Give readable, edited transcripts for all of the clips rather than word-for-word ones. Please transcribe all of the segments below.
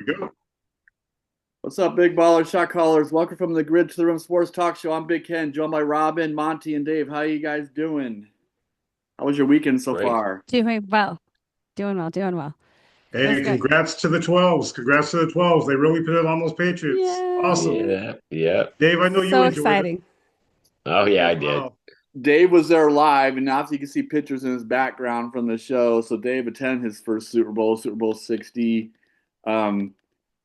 We go. What's up, big ballers, shot callers? Welcome from the Grid to the Rim Sports Talk Show. I'm Big Ken, joined by Robin, Monty, and Dave. How you guys doing? How was your weekend so Great. far? Doing well. Doing well. Doing well. It was Hey, good. congrats to the 12s. Congrats to the 12s. They really put it on those Patriots. Awesome. Yay. Yeah, yeah. Dave, I know you So enjoyed it. exciting. Oh Me yeah, I as did. well. Dave was there live, and obviously you can see pictures in his background from the show. So Dave attended his first Super Bowl, Super Bowl 60. Um,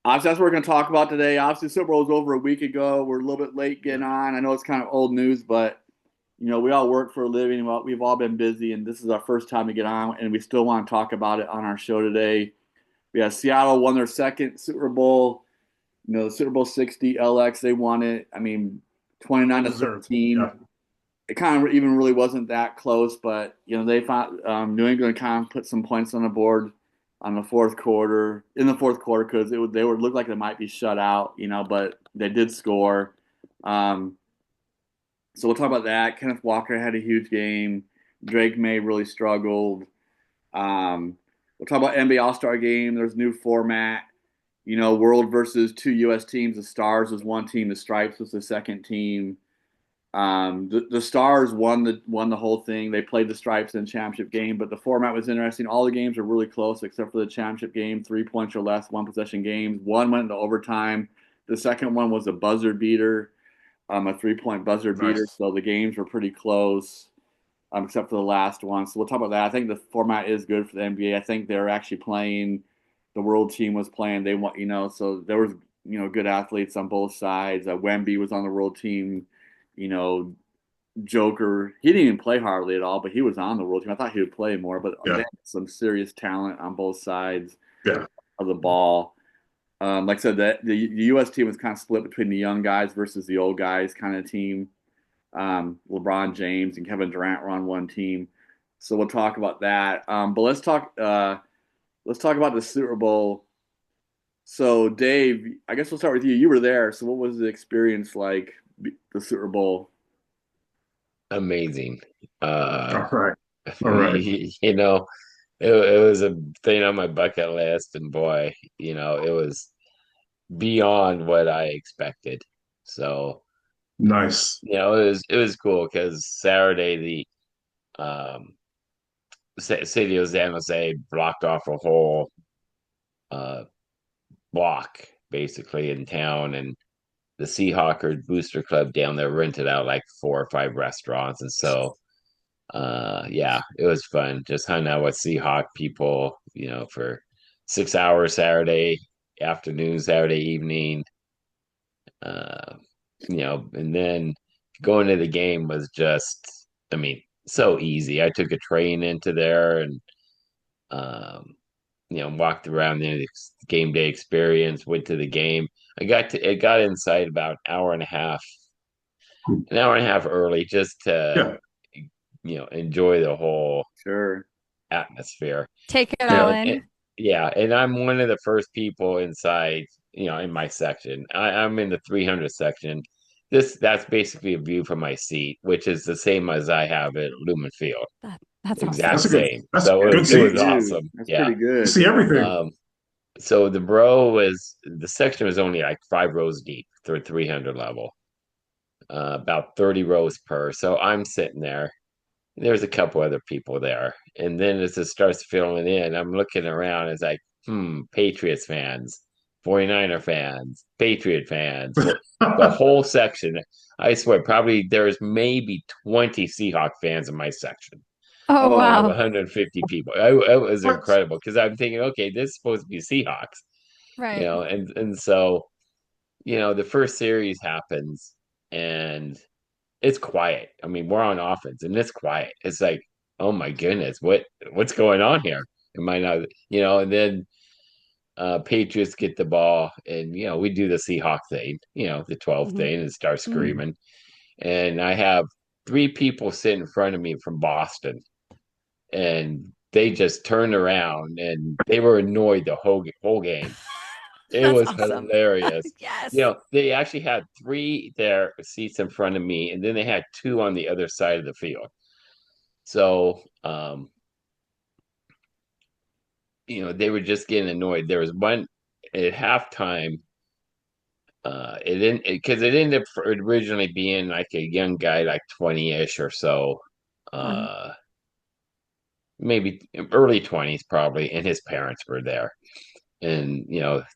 Obviously, that's what we're going to talk about today. Obviously, Super Bowl was over a week ago. We're a little bit late Yeah. getting on. I know it's kind of old news, but we all work for a living. We've all been busy, and this is our first time to get on, and we still want to talk about it on our show today. Yeah, Seattle won their second Super Bowl. The Super Bowl 60 LX, they won it. I mean, 29 Well to deserved. 13. Yeah. It kind of even really wasn't that close, but they found New England kind of put some points on the board on the fourth quarter in the fourth quarter because they would look like they might be shut out, but they did score. Um, so we'll talk about that. Kenneth Walker had a huge game. Drake May really struggled. We'll talk about NBA All Star Game. There's new format. World versus two U.S. teams. The Stars was one team. The Stripes was the second team. The Stars won the whole thing. They played the Stripes in the championship game, but the format was interesting. All the games were really close except for the championship game, 3 points or less, one possession games. One went into overtime. The second one was a buzzer beater, a 3-point buzzer beater. Nice. So the games were pretty close, except for the last one. So we'll talk about that. I think the format is good for the NBA. I think they're actually playing. The world team was playing. They want, so there was, good athletes on both sides. Wemby was on the world team. You know, Joker, he didn't even play hardly at all, but he was on the world team. I thought he would play more, but they Yeah. had some serious talent on both sides Yeah. of the ball. Like I said, the U.S. team was kind of split between the young guys versus the old guys kind of team. LeBron James and Kevin Durant were on one team, so we'll talk about that. But let's talk about the Super Bowl. So, Dave, I guess we'll start with you. You were there, so what was the experience like? The Super Bowl. Amazing. All right. All right. You know, it was a thing on my bucket list, and boy, it was beyond what I expected. So, Nice. it was cool because Saturday the city of San Jose blocked off a whole uh block basically in town, and the Seahawker Booster Club down there rented out like 4 or 5 restaurants, and so yeah, it was fun. Just hung out with Seahawk people, for 6 hours Saturday afternoon, Saturday evening. Uh, and then going to the game was just, I mean, so easy. I took a train into there and um, walked around the game day experience, went to the game. It got inside about an hour and a half early just to, Yeah. enjoy the whole Sure. atmosphere. Take it Yeah. all And in. yeah, and I'm one of the first people inside, in my section. I'm in the 300 section. That's basically a view from my seat, which is the same as I have at Lumen Field. That's Exact That's a awesome. good same. that's So good it Pretty was seats. good. awesome. That's Yeah. pretty You good. see everything. Um, so the section was only like 5 rows deep through 300 level, about 30 rows per. So I'm sitting there. There's a couple other people there. And then as it starts filling in, I'm looking around. It's like, Patriots fans, 49er fans, Patriot fans, the whole section. I swear, probably there's maybe 20 Seahawk fans in my section Oh, Oh, of wow. 150 people. It was What? incredible because I'm thinking, okay, this is supposed to be Seahawks, Right. and so the first series happens and it's quiet. I mean, we're on offense and it's quiet. It's like, oh my goodness, what's going on here? Am I not, and then Patriots get the ball and we do the Seahawk thing, the 12 Hmm. thing and start Hmm. screaming. And I have three people sitting in front of me from Boston and they just turned around and they were annoyed the whole game. It That's was awesome. hilarious. Yes. They actually had three there seats in front of me, and then they had two on the other side of the field. So, they were just getting annoyed. There was one at halftime, it ended up originally being like a young guy, like 20-ish or so, maybe early 20s probably, and his parents were there. And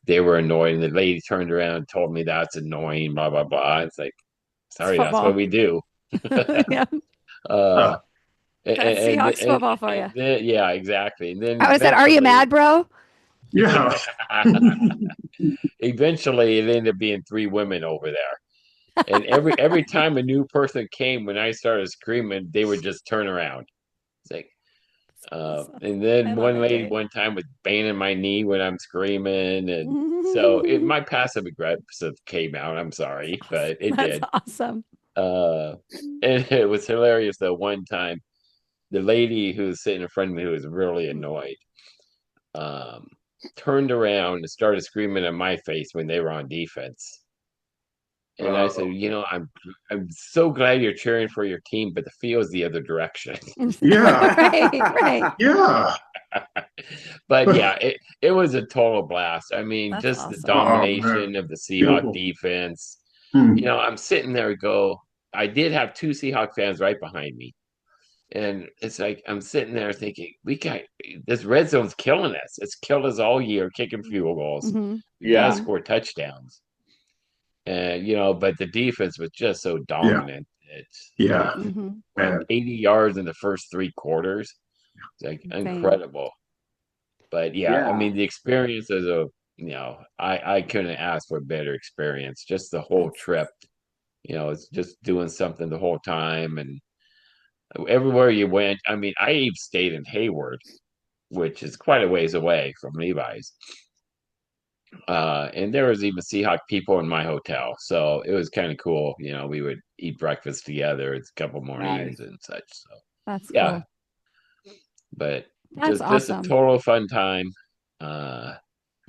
they were annoyed, and the lady turned around and told me that's annoying, blah blah blah. It's like, sorry, that's what we do. Yeah. uh That's and, Seahawks football for you. then, yeah, exactly. And then I said, "Are you mad, bro?" Yeah. eventually it ended up being 3 women over there. And every time a new person came, when I started screaming, they would just turn around. It's like, and then one lady one time was banging my knee when I'm screaming, and so my passive aggressive came out. I'm sorry, but it did. Awesome. And it was hilarious though. One time, the lady who was sitting in front of me, who was really annoyed, turned around and started screaming in my face when they were on defense. And I said, I'm so glad you're cheering for your team, but the field's the other direction. Yeah. Right. Yeah. But yeah, it was a total blast. I mean, That's just awesome. the domination of the Seahawk defense. I'm sitting there I did have 2 Seahawk fans right behind me. And it's like, I'm sitting there thinking, this red zone's killing us. It's killed us all year, kicking field goals. We got to score touchdowns. And, but the defense was just so dominant. Yeah. It's 80 yards in the first 3 quarters. It's like incredible. But I mean, the experience as I couldn't ask for a better experience. Just the whole trip, it's just doing something the whole time. And everywhere you went, I mean, I even stayed in Hayward, which is quite a ways away from Levi's. And there was even Seahawk people in my hotel, so it was kind of cool. We would eat breakfast together. It's a couple mornings and such. So that's cool. But that's just a total fun time.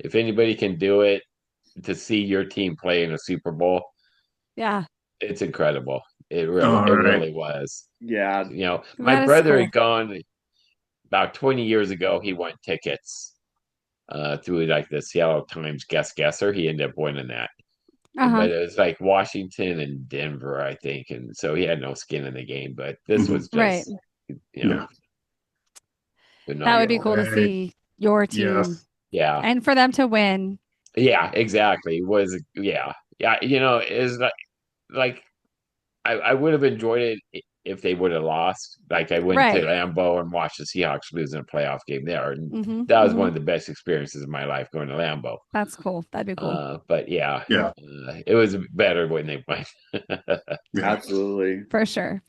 If anybody can do it, to see your team play in a Super Bowl, it's incredible. It really was. Yeah. My brother had gone about 20 years ago. He won tickets through like the Seattle Times guesser. He ended up winning that. But it was like Washington and Denver, I think. And so he had no skin in the game. But this was just, that would be cool to see your team. Yeah. And for them to win. Yeah, exactly. It's like I would have enjoyed it if they would have lost. Like I went to Lambeau and watched the Seahawks lose in a playoff game there. And that was one of the best experiences of my life, going to Lambeau. That's cool. That'd be cool. But it was better when they went. Absolutely. For sure.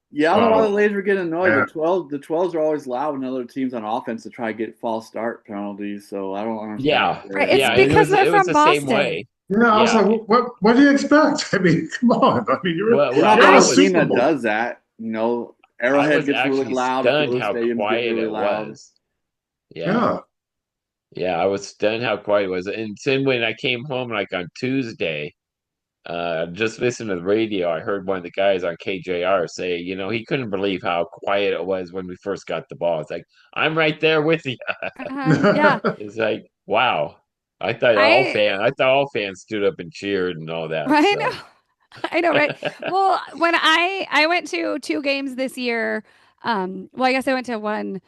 Yeah, I don't know why the ladies were getting annoyed. The 12s are always loud when other teams on offense to try to get false start penalties. So I don't understand. Yeah. Right. It's because they're from Boston. The same way. I was like, what do you expect? I mean, come on. I mean, you're not a team that does that. Arrowhead gets really loud. Stunned how quiet it was. Yeah, I was stunned how quiet it was. And then when I came home, like on Tuesday, just listening to the radio, I heard one of the guys on KJR say, he couldn't believe how quiet it was when we first got the ball. It's like, I'm right there with you. Yeah. It's like, wow. I thought all fans stood up and cheered and all that. Right? So. I know, right? Well, when I went to 2 games this year, I guess I went to one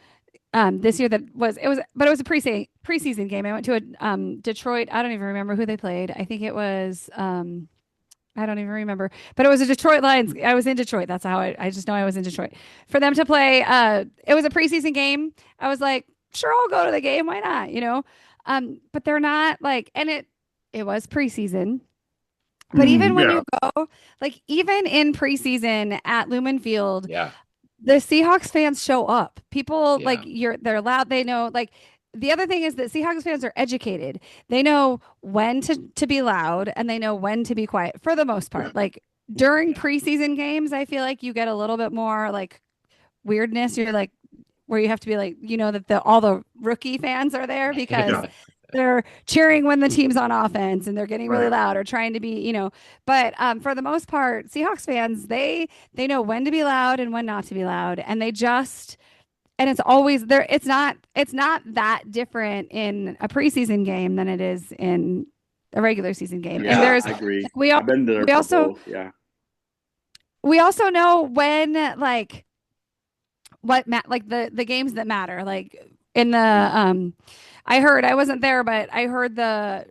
this year it was a preseason game. I went to a Detroit. I don't even remember who they played. I think it was I don't even remember, but it was a Detroit Lions. I was in Detroit. That's how I just know I was in Detroit for them to play. It was a preseason game. I was like, sure, I'll go to the game. Why not? But they're not like, and it was preseason. But even when you go, like even in preseason at Lumen Field, the Seahawks fans show up. People they're loud. They know, like, the other thing is that Seahawks fans are educated. They know when to be loud and they know when to be quiet for the most part. Like during preseason games, I feel like you get a little bit more like weirdness. You're like, where you have to be like, that all the rookie fans are there because they're cheering when the team's on offense and they're getting really loud or trying to be, but for the most part, Seahawks fans, they know when to be loud and when not to be loud. And they just, and it's always there. It's not that different in a preseason game than it is in a regular season game. Yeah, and there's I agree. we I've been there we for also both. Yeah. we also know when like like the games that matter, like in the I wasn't there, but I heard the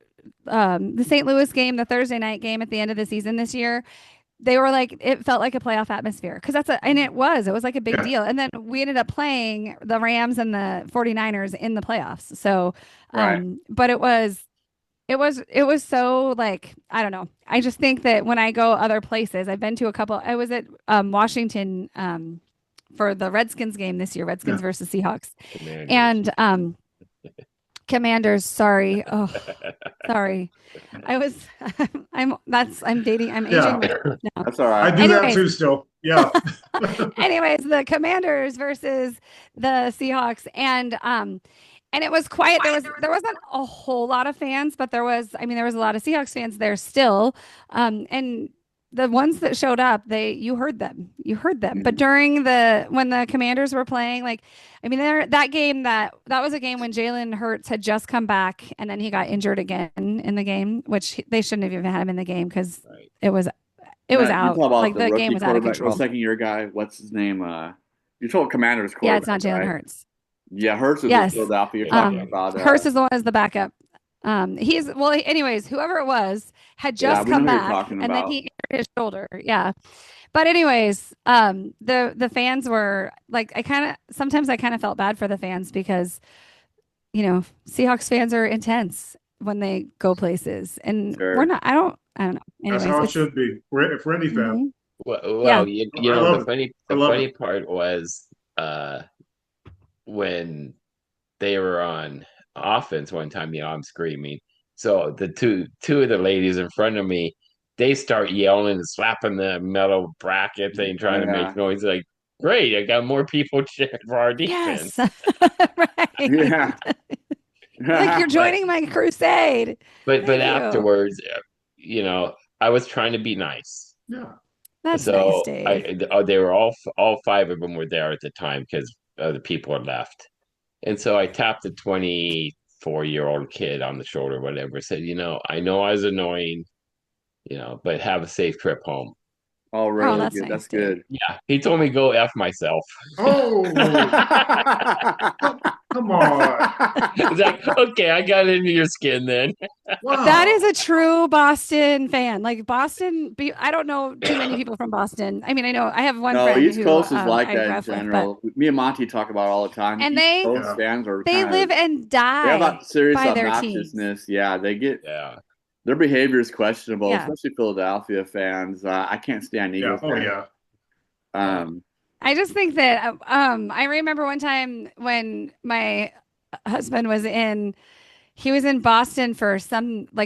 St. Louis game, the Thursday night game at the end of the season this year. They were like, it felt like a playoff atmosphere because and it was like a big deal. And then we ended up playing the Rams and the 49ers in the playoffs. So, but it was so like, I don't know. I just think that when I go other places, I've been to a couple, I was at Washington for the Redskins game this year, Redskins versus Seahawks. Commanders. And Commanders, sorry. Oh, sorry. I'm aging myself now. That's all right. I do that too still. Yeah. Anyways, the Commanders versus the Seahawks. And it was quiet. There wasn't a whole lot of fans, but there was a lot of Seahawks fans there still. And the ones that showed up, you heard them. But during when the Commanders were playing, like, I mean, that was a game when Jalen Hurts had just come back and then he got injured again in the game, which they shouldn't have even had him in the game because it was out. Like the game was out of control. The second year guy, what's his name? You told Commanders quarterback. Yeah, it's not Jalen Hurts. Yeah, Hurts is in Philadelphia. You're talking about Hurts is the one as the backup. Anyways, whoever it was had just come back and then he injured his shoulder. Yeah. But anyways, the fans were like, sometimes I kind of felt bad for the fans because, Seahawks fans are intense when they go places and we're not, I don't know. Anyways, that's how it should be for any fan. Well, the funny part was, when they were on offense one time, I'm screaming. So the two of the ladies in front of me, they start yelling and slapping the metal bracket thing, trying to make noise. Like, great, I got more people cheering for our defense. Yes. Right. Yeah. Like, you're joining my crusade. But afterwards, I was trying to be nice. Yeah. That's nice, Dave. They were all five of them were there at the time because other people had left. And so I tapped the 24-year-old kid on the shoulder, whatever, said, I know I was annoying, but have a safe trip home. Oh, really? Oh, that's nice, that's good. Yeah. He told me go F myself. Oh, come on. It's like, okay, I got into your skin then. Wow. That is a true Boston fan. Like Boston, I don't know too many people from Boston. I mean, I know I have one friend East Coast is like I that in general. Me and Monty talk about it all the time. And East Coast fans are live and die about serious by their obnoxiousness. teams. Yeah, they get their behavior is questionable, especially Philadelphia fans. I can't stand Eagles fans. I just think that I remember one time when my husband was in Boston for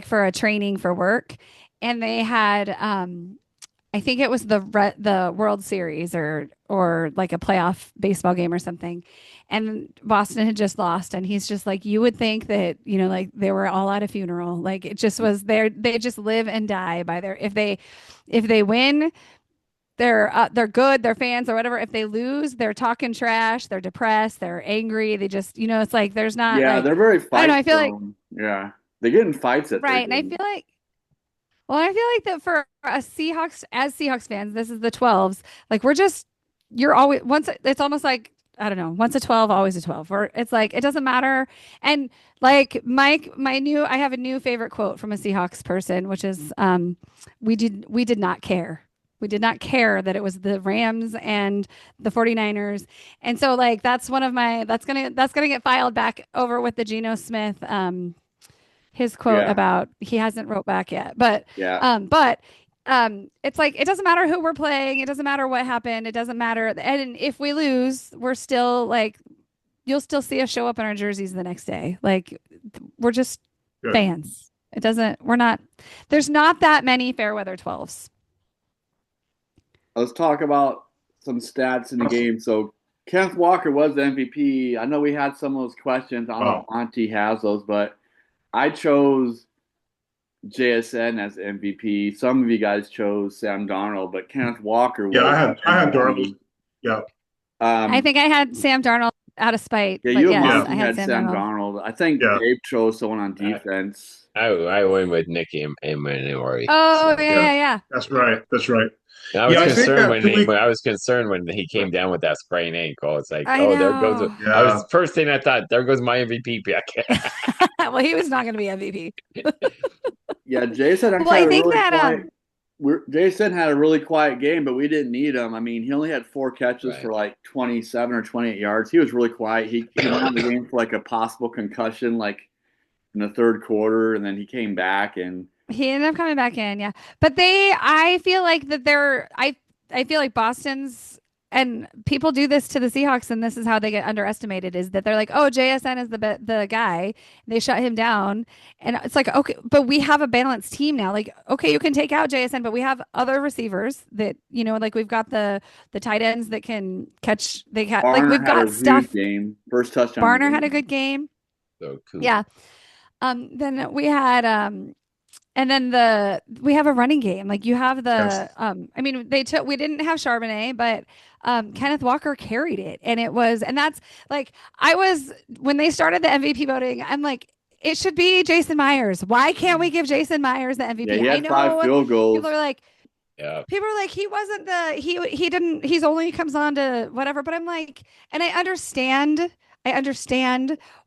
for a training for work, and they had I think it was the World Series or like a playoff baseball game or something, and Boston had just lost, and he's just like, you would think that like they were all at a funeral, like it just was they just live and die by their if they win. They're good, they're fans or whatever. If they lose, they're talking trash, they're depressed, they're angry. They just, it's like there's not. Yeah, they're very fight. I don't know. I feel like they get in fights at right, and I feel like that for Seahawks fans, this is the 12s. Like you're always it's almost like I don't know, once a 12, always a 12. Or it's like it doesn't matter. And like Mike, I have a new favorite quote from a Seahawks person, which is, we did not care. We did not care that it was the Rams and the 49ers. And so like, that's one of that's going to get filed back over with the Geno Smith, his quote about he hasn't wrote back yet, but it's like, it doesn't matter who we're playing. It doesn't matter what happened. It doesn't matter. And if we lose, we're still like, you'll still see us show up in our jerseys the next day. Like we're just fans. There's not that many fair weather 12s. Let's talk about some stats in the game. So Kenneth Walker was the MVP. I know we had some of those questions. I don't know if Monty has those, but I chose JSN as MVP. Some of you guys chose Sam Darnold, but Kenneth Walker was I had Darnold. Yeah. I think I had Sam Darnold out of spite. Yeah, but you yes, and I Monty had had Sam Sam Darnold. Darnold. I think Yeah. Gabe chose someone on defense. I went with Nicky Emanuele. Oh, So. yeah. That's right. That's right. I was Yeah, I think concerned that 2 week. when I was concerned when he came down with that sprained ankle. It's like, I oh, there goes. know. I Yeah. was first thing I thought, there goes my MVP pick. Well, he was not going to be MVP. Yeah, Jason actually Well, I had a think really that quiet. Jason had a really quiet game, but we didn't need him. I mean, he only had 4 catches for like 27 or 28 yards. He was really quiet. He went out of the game for like a possible concussion, like in the third quarter, and then he came back and he ended up coming back in, yeah. But I feel like that I feel like Boston's, and people do this to the Seahawks, and this is how they get underestimated, is that they're like, oh, JSN is the guy. They shut him down. And it's like, okay, but we have a balanced team now. Like, okay, you can take out JSN, but we have other receivers that, like we've got the tight ends that can catch. Like we've got stuff. Game. First touchdown. Barner had a good game. So cool. Yeah. Then we had and then we have a running game. Like you have the I mean we didn't have Charbonnet, but Kenneth Walker carried it, and that's like when they started the MVP voting, I'm like, it should be Jason Myers. Why can't we give Jason Myers the MVP? Yeah, he had I know 5 field goals. People are like, he wasn't he didn't, he's only comes on to whatever, but I'm like, and I understand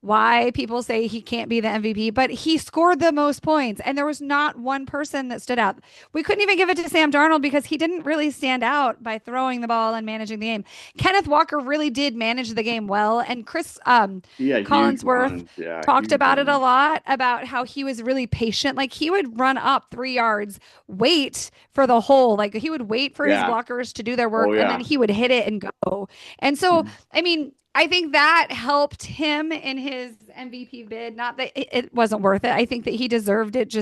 why people say he can't be the MVP, but he scored the most points, and there was not one person that stood out. We couldn't even give it to Sam Darnold because he didn't really stand out by throwing the ball and managing the game. Kenneth Walker really did manage the game well, and Chris Collinsworth talked about it a lot, about how he was really patient. Like he would run up 3 yards, wait for the hole. Like he would wait for his blockers to do their work, and then he would hit it and go. And so, I mean, I think that helped him in his MVP bid. Not that it wasn't worth it. I think that he deserved it,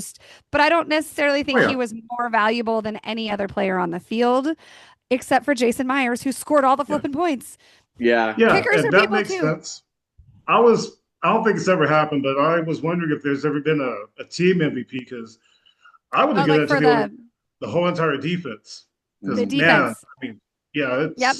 but I don't necessarily think he was more valuable than any other player on the field, except for Jason Myers, who scored all the flipping points. Yeah, kickers are that people makes too. sense. I don't think it's ever happened, but I was wondering if there's ever been a team MVP, because I would have given it to the whole entire defense. The defense. Man, I mean, it's. Yep.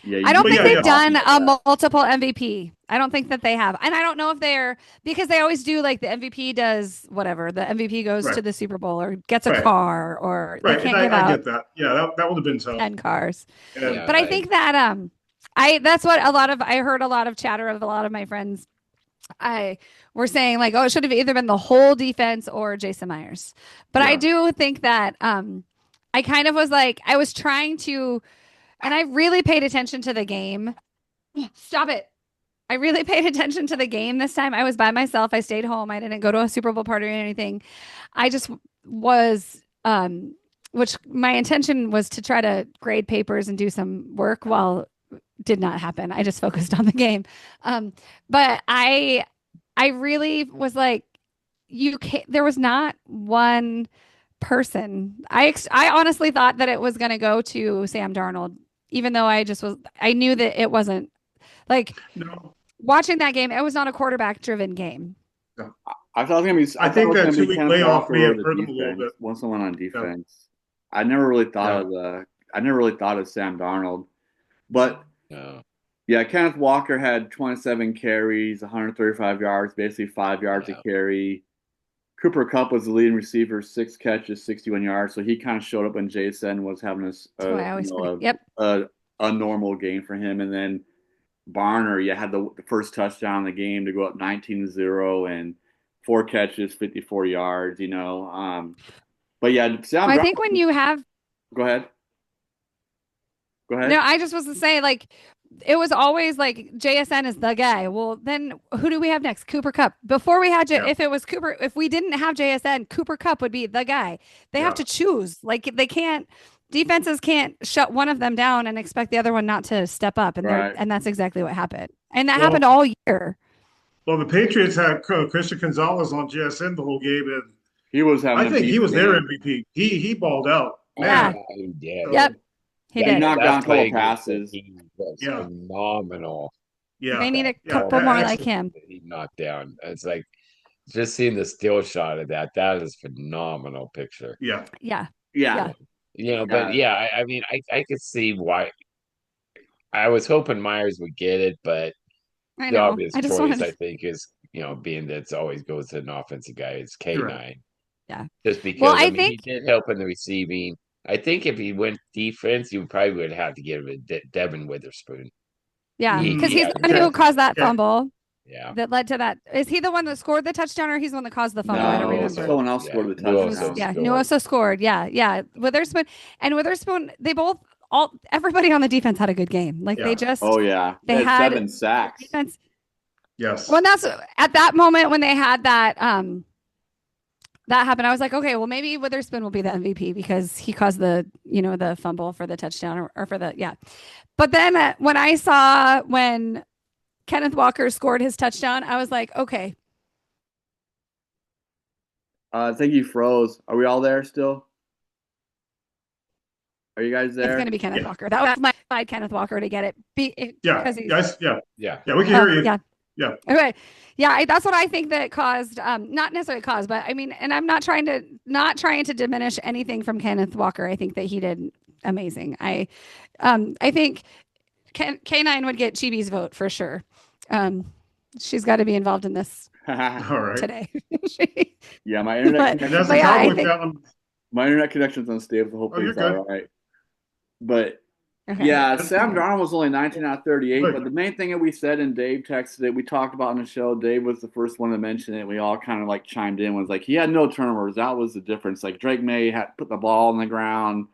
Yeah, I don't think they've done a multiple MVP. I don't think that they have. And I don't know if because they always do, like the MVP does whatever. The MVP goes to the Super Bowl or gets a car, or they can't give out. I get that. Yeah, that would have been tough. 10 cars. But I think that that's what I heard a lot of chatter of a lot of my friends. Were saying like, oh, it should have either been the whole defense or Jason Myers. But I do think that I kind of was like, I was trying to. And I really paid attention to the game. Stop it. I really paid attention to the game this time. I was by myself. I stayed home. I didn't go to a Super Bowl party or anything. I just was, which my intention was to try to grade papers and do some work. Did not happen. I just focused on the game. But I really was like, there was not one person. I honestly thought that it was going to go to Sam Darnold, even though I knew that it wasn't like watching that game. It was not a quarterback driven game. No. I thought it was going to be. I think that 2 week layoff may have hurt him a little bit. Want someone on defense. I never really thought of Sam Darnold, but Kenneth Walker had 27 carries, 135 yards, basically 5 yards a carry. Cooper Kupp was the leading receiver, 6 catches, 61 yards. So he kind of showed up when Jason was having a normal game for him. And then Barner, had the first touchdown in the game to go up 19-0 and 4 catches, 54 yards, But I think when you have. Go ahead. No, I just was to say, like, it was always like JSN is the guy. Well, then who do we have next? Cooper Kupp. Before we had if it was Cooper, if we didn't have JSN, Cooper Kupp would be the guy. They have to choose. Like defenses can't shut one of them down and expect the other one not to step up. And and that's exactly what happened. And that happened all year. Well, the Patriots had Christian Gonzales on JSN the whole game, and he was having. I think he was their MVP. He balled out. Yeah. He did. Yep. He did. He knocked down a couple passes. He was phenomenal. Yeah. They need a couple more like him. He knocked down. It's like just seeing the still shot of that. That is a phenomenal picture. Yeah. But I mean, I could see why. I was hoping Myers would get it, but I The know. obvious I just choice, wanted. I think, is being that it's always goes to an offensive guy. It's K9. Right. Yeah. Just because Well, I he think. did help in the receiving. I think if he went defense, you probably would have to give it Devin Witherspoon. Yeah, because He he's had the one who caused that Okay. fumble. Yeah. That led to that. Is he the one that scored the touchdown, or he's the one that caused the fumble? No, I don't remember. someone else scored the touchdown. Yeah, Nuoso scored. Yeah. Witherspoon. They both everybody on the defense had a good game. Like they just. Oh yeah, They had 7 sacks. Defense. Yes. When that's at that moment when they had that that happened, I was like, okay, well maybe Witherspoon will be the MVP because he caused the the fumble for the touchdown or for the But then when I saw when Kenneth Walker scored his touchdown, I was like, okay. I think you froze. Are we all there still? Are you guys there? It's going to be Kenneth Walker. That was my Kenneth Walker to get it. Yes. Yeah. We can hear you. Yeah. Okay. Yeah. That's what I think that caused, not necessarily caused, but I mean, and I'm not trying to diminish anything from Kenneth Walker. I think that he did amazing. I think K9 would get Chibi's vote for sure. She's got to be involved in this today. Yeah, my internet my internet connection's unstable, so hopefully it's all right. But Sam Darnold was only 19 out of 38. But the main thing that we said, and Dave texted it, we talked about on the show, Dave was the first one to mention it. We all kind of like chimed in, was like, he had no turnovers. That was the difference. Like Drake Maye had put the ball on the ground.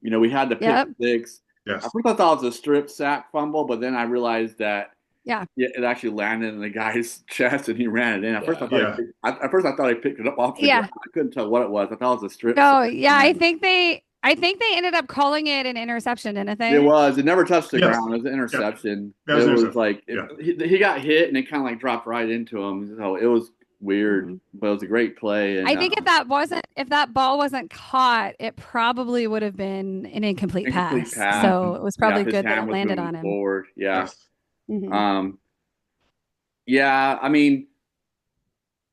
We had the pick six. Yes. At first I thought it was a strip sack fumble, but then I realized that it actually landed in the guy's chest and he ran it in. At first I thought he picked it up off the ground. I couldn't tell what it was. I thought it was a strip. I think they ended up calling it an interception, didn't they? It was. It never touched the ground. It was an interception. Yep. It was like he got hit and it kind of like dropped right into him. So it was weird, but it was a great play. And I think if that ball wasn't caught, it probably would have been an incomplete pass. So it was probably good that it landed on him. Forward. Yeah. Yes. Mm-hmm. I mean,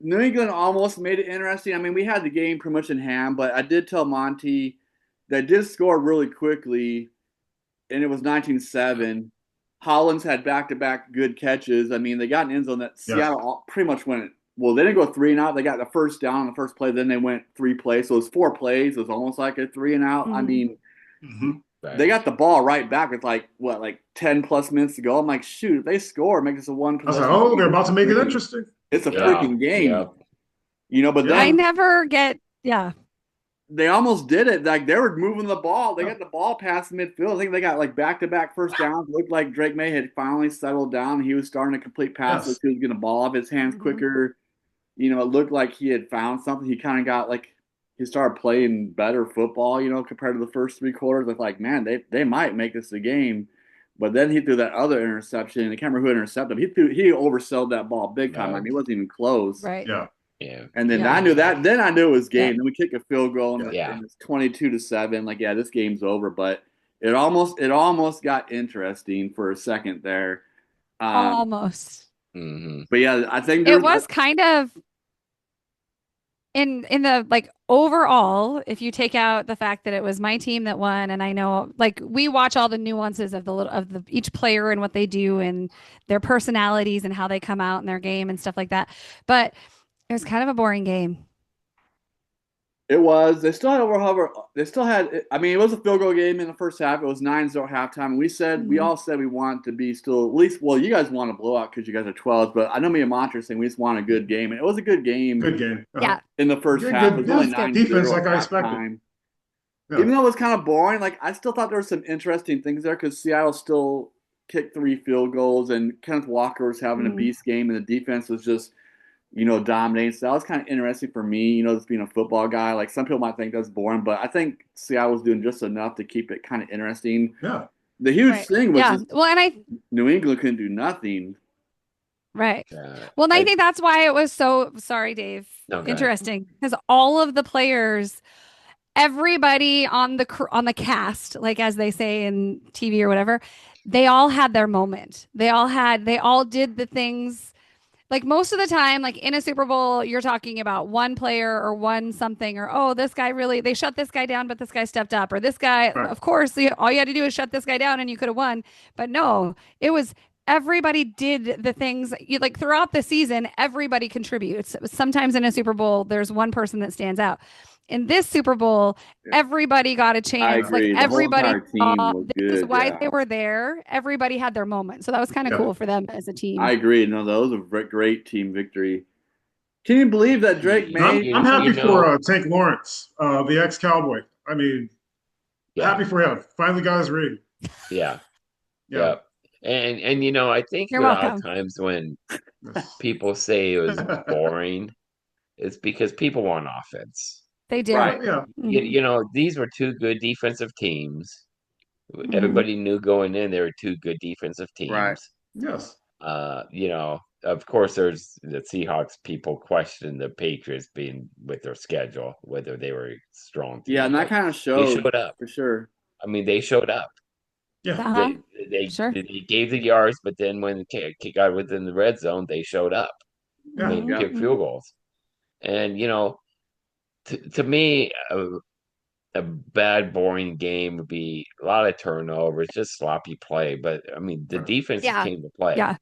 New England almost made it interesting. I mean, we had the game pretty much in hand, but I did tell Monty that did score really quickly, and it was 19-7. Hollins had back-to-back good catches. I mean, they got an end zone that Seattle pretty much went. Well, they didn't go 3 and out. They got the first down on the first play. Then they went 3 plays. So it was 4 plays. It was almost like a 3 and out. I mean, they got the ball right back with like 10 plus minutes to go. I'm like, shoot, if they score, make this a 1 possession. I was like, they're about to make it interesting. It's a freaking game. But then I never get they almost did it. Like they were moving the ball. They got the ball past midfield. I think they got like back-to-back first downs. It looked like Drake Maye had finally settled down. He was starting to complete passes. He was getting the ball off his hands quicker. It looked like he had found something. He kind of got he started playing better football, compared to the first 3 quarters. It's like, man, they might make this a game. But then he threw that other interception. I can't remember who intercepted him. He oversold that ball big time. I mean, he wasn't even close. Right. Yeah. Yeah. And then I knew that. Then I knew it was game. Then we kick a field goal and it's 22-7. Like, this game's over. But it almost got interesting for a second there. Almost. But I think it was kind of in the overall, if you take out the fact that it was my team that won, and I know we watch all the nuances of the each player and what they do and their personalities and how they come out in their game and stuff like that. But it was kind of a boring game. It was. They still had They still had. I mean, it was a field goal game in the first half. It was 9-0 halftime. And we all said we want to be still at least. Well, you guys want to blow out because you guys are 12s, but I know me and Monty are saying we just want a good game, and it was a good game. Good game. Yeah. In the first half, it was only 9-0 defense, like I expected. Yeah. Even though it was kind of boring, I still thought there were some interesting things there because Seattle still kicked 3 field goals, and Kenneth Walker was having a beast game, and the defense was just. Dominating. So that was kind of interesting for me, just being a football guy. Some people might think that's boring, but I think Seattle was doing just enough to keep it kind of interesting. Yeah. The huge thing was New England couldn't do nothing. Right. Well, and I think that's why it was so, sorry, Dave, interesting. Because all of the players, everybody on the cast, as they say in TV or whatever, they all had their moment. They all did the things. Most of the time, in a Super Bowl, you're talking about one player or one something, or, this guy they shut this guy down, but this guy stepped up, or this guy, of course, all you had to do is shut this guy down and you could have won. But no, it was everybody did the things you like throughout the season. Everybody contributes. Sometimes in a Super Bowl, there's one person that stands out. In this Super Bowl, everybody got a I chance. Like agree. The whole everybody entire team saw was this is good. why Yeah, they were there. Everybody had their moment. So that was kind of Yeah. cool for them as a I team. agree. No, that was a great team victory. Can you believe that Drake Maye? I'm happy for Tank Lawrence, the ex-Cowboy. I mean, happy for him. Finally got his ring. Yeah. Yeah. And I think You're a lot welcome. of times when people say it was boring, it's because people want offense. They do. Right. Yeah. These were two good defensive teams. Mhm. Everybody knew going in there were two good defensive Right. teams. Yes. Of course, there's the Seahawks people question the Patriots being with their schedule, whether they were strong team. Yeah, and that but kind of they showed showed up. for sure. I mean, they showed up. Yeah. Uh-huh. They Sure. gave the yards, but then when it got within the red zone, they showed up. Yeah. Made Yeah. kick field goals. And to me, a bad, boring game would be a lot of turnovers, just sloppy play. But I mean, the defenses Yeah. came to play. Yeah.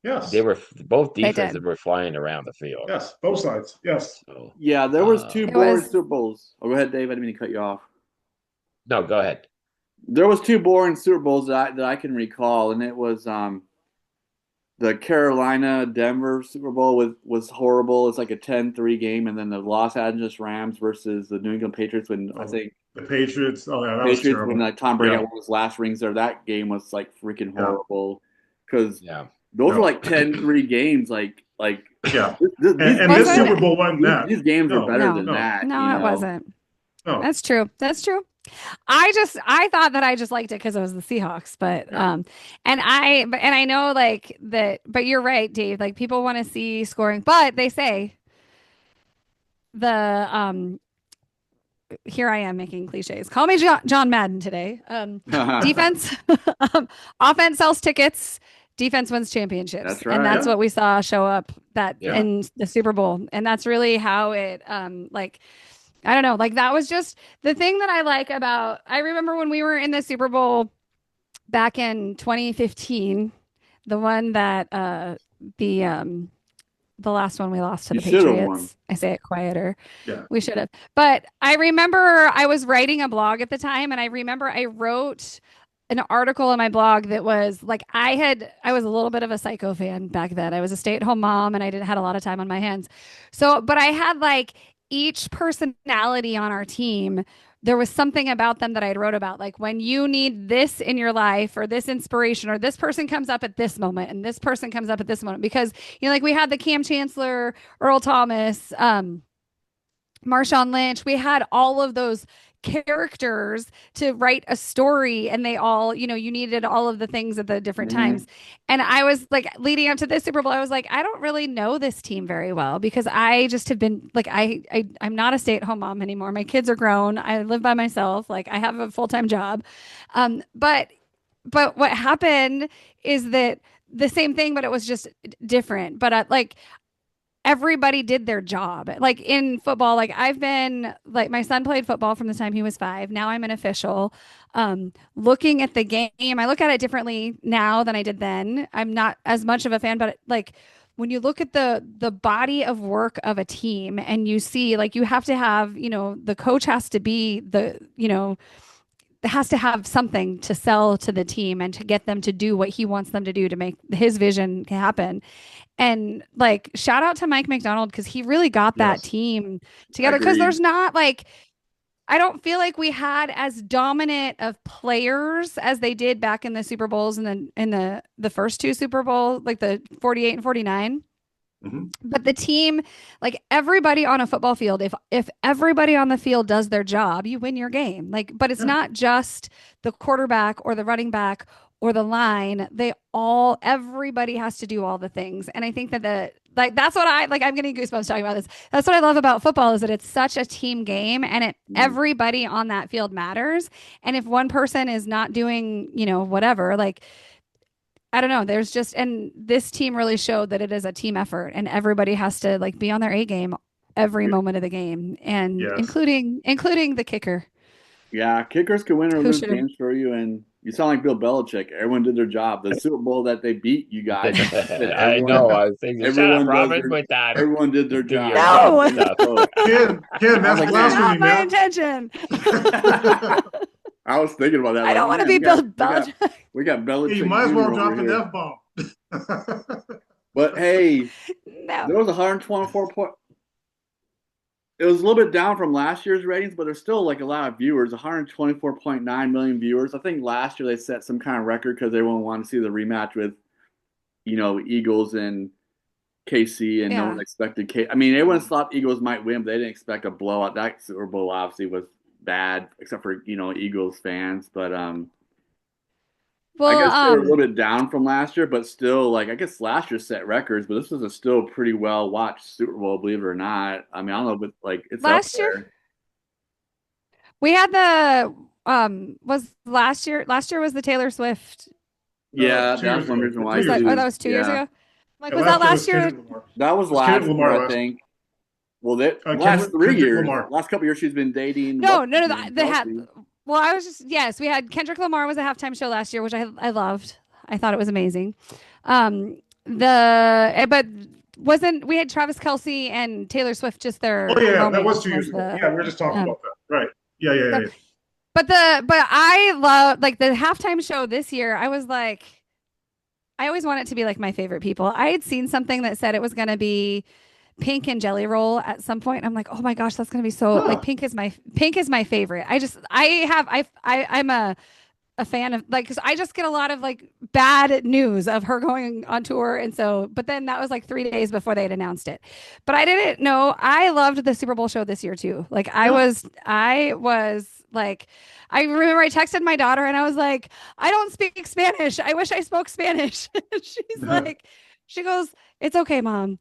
Yes. Both They defenses did. were flying around the field. Yes. Both sides. Yes. So, Yeah, there was two It boring was- Super Bowls. Oh, go ahead, Dave. I didn't mean to cut you off. no, go ahead. There was two boring Super Bowls that I can recall, and it was the Carolina Denver Super Bowl was horrible. It's like a 10-3 game, and then the Los Angeles Rams versus the New England Patriots when I think The Patriots. Oh yeah, that was Patriots terrible. when Tom Brady Yeah. had one of his last rings there. That game was like freaking Yeah. horrible because Yeah. those No. were like 10-3 games. Like Yeah. these, And these, this Wasn't- Super Bowl wasn't that. these games No. are better No. than that. No, you it know? wasn't. No. That's true. That's true. I thought that I just liked it because it was the Seahawks, but Yeah. and I know like that, but you're right, Dave. Like people want to see scoring, but they say the here I am making cliches. Call me John Madden today. Defense, offense sells tickets. Defense wins championships. That's right. And that's Yeah. what we saw show up Yeah. in the Super Bowl. And that's really how it like I don't know, like that was just the thing that I like about I remember when we were in the Super Bowl back in 2015, the one that the last one we lost to You the should've Patriots. won. I say it quieter. Yeah. We should have. But I remember I was writing a blog at the time, and I remember I wrote an article in my blog that was like I was a little bit of a psycho fan back then. I was a stay-at-home mom and I had a lot of time on my hands. So, but I had like each personality on our team, there was something about them that I wrote about. Like when you need this in your life or this inspiration or this person comes up at this moment and this person comes up at this moment because like we had the Cam Chancellor, Earl Thomas, Marshawn Lynch. We had all of those characters to write a story and they all, you needed all of the things at the different times. And I was like leading up to this Super Bowl, I was like, I don't really know this team very well because I just have been like, I'm not a stay-at-home mom anymore. My kids are grown. I live by myself. Like I have a full-time job. But what happened is that the same thing, but it was just different. But like everybody did their job. Like in football, like I've been like my son played football from the time he was 5. Now I'm an official. Looking at the game, I look at it differently now than I did then. I'm not as much of a fan, but like when you look at the body of work of a team and you see like you have to have, the coach has to be has to have something to sell to the team and to get them to do what he wants them to do to make his vision happen. And like, shout out to Mike McDonald because he really got that team together. Because there's not like, I don't feel like we had as dominant of players as they did back in the Super Bowls and in the first 2 Super Bowl, like the 48 and 49. Mm-hmm. But the team, like everybody on a football field, if everybody on the field does their job, you win your game. Like, but it's not just the quarterback or the running back or the line. Everybody has to do all the things. And I think that that's what I'm getting goosebumps talking about this. That's what I love about football is that it's such a team game and everybody on that field matters. And if one person is not doing, whatever, like, I don't know. There's just, and this team really showed that it is a team effort and everybody has to like be on their A game every moment of the game and including the kicker. Yeah. Kickers can win or lose games for you. And You sound like Bill Belichick. Everyone did their job. The Super Bowl that they beat you guys. I know. I was thinking, shut up, Robin, with that. Everyone did their job. No. Ken, that's blasphemy, not my intention. I was thinking about that. I don't want to be Bill Belichick. We got Belichick. You might as well drop an F-bomb. But hey, no. There was 124 point. It was a little bit down from last year's ratings, but there's still like a lot of viewers. 124.9 million viewers. I think last year they set some kind of record because everyone wanted to see the rematch with, Eagles and KC, and no one expected I mean, everyone thought Eagles might win, but they didn't expect a blowout. That Super Bowl obviously was bad, except for Eagles fans. But I guess they're a little bit down from last year, but still, I guess last year set records, but this was a still pretty well watched Super Bowl, believe it or not. I mean, I don't know, but it's last year. We had the was last year. Last year was the Taylor Swift. Yeah, that's one reason why. That was 2 years ago. Was that last year? That was last year, I think. Well, last 3 years, last couple of years, she's been dating. No. They had. Well, I was just we had Kendrick Lamar was a halftime show last year, which I loved. I thought it was amazing. But wasn't we had Travis Kelce and Taylor Swift just their? Oh yeah, that was 2 years ago. Yeah, we were just talking about that, right? Yeah. But I love the halftime show this year. I was like, I always want it to be like my favorite people. I had seen something that said it was going to be Pink and Jelly Roll at some point. I'm like, oh my gosh, that's gonna be so Pink is my favorite. I'm a fan of because I just get a lot of bad news of her going on tour, and so but then that was 3 days before they had announced it. But I didn't know I loved the Super Bowl show this year too. I was I remember I texted my daughter and I was like, I don't speak Spanish. I wish I spoke Spanish. She goes, it's okay, Mom.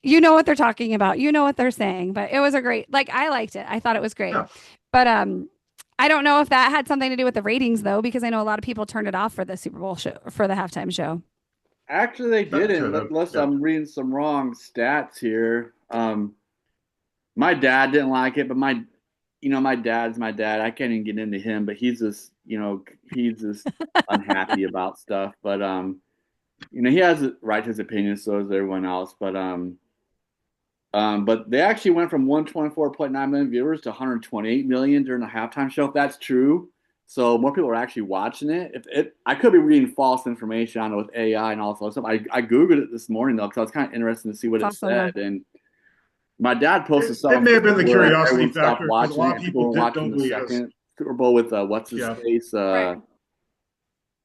You know what they're talking about. You know what they're saying. But it was a great, I liked it. I thought it was great. Yeah. But I don't know if that had something to do with the ratings, though, because I know a lot of people turned it off for the Super Bowl show, for the halftime show. Actually, they didn't, unless I'm reading some wrong stats here. My dad didn't like it, but my dad's my dad. I can't even get into him, but he's just unhappy about stuff. But, he has the right to his opinion, so does everyone else. But they actually went from 124.9 million viewers to 128 million during the halftime show. If that's true, so more people are actually watching it. I could be reading false information on it with AI and all this other stuff. I googled it this morning though because I was kind of interested to see what it said. And my dad posted something. It may have been the curiosity factor. Watching a lot of people watching the second Super Bowl with what's his face. Right.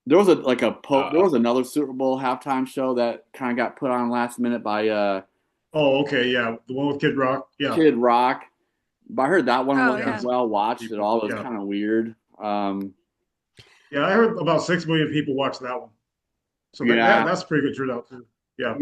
There was there was another Super Bowl halftime show that kind of got put on last minute by. Oh, okay, yeah, the one with Kid Rock. Yeah, Kid Rock. But I heard that one wasn't well watched at all. It was kind of weird. Yeah, I heard about 6 million people watched that one. So that's a pretty good turnout too. Yeah.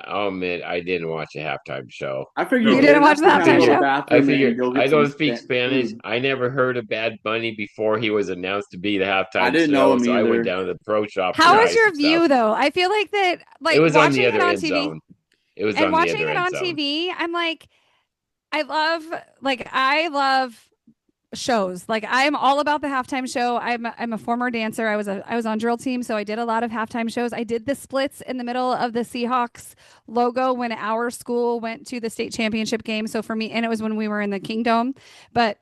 I'll admit, I didn't watch a halftime show. I figured you didn't watch the halftime show. I figured I don't speak Spanish. I never heard of Bad Bunny before he was announced to be the halftime show. I didn't know him either. I went down to the pro shop. How was your view though? I feel like that, it was on the other end zone. It was on the other end zone. And watching it on TV, I'm like, I love shows. I'm all about the halftime show. I'm a former dancer. I was on drill team, so I did a lot of halftime shows. I did the splits in the middle of the SeaHawks logo when our school went to the state championship game. So for me, and it was when we were in the Kingdom, but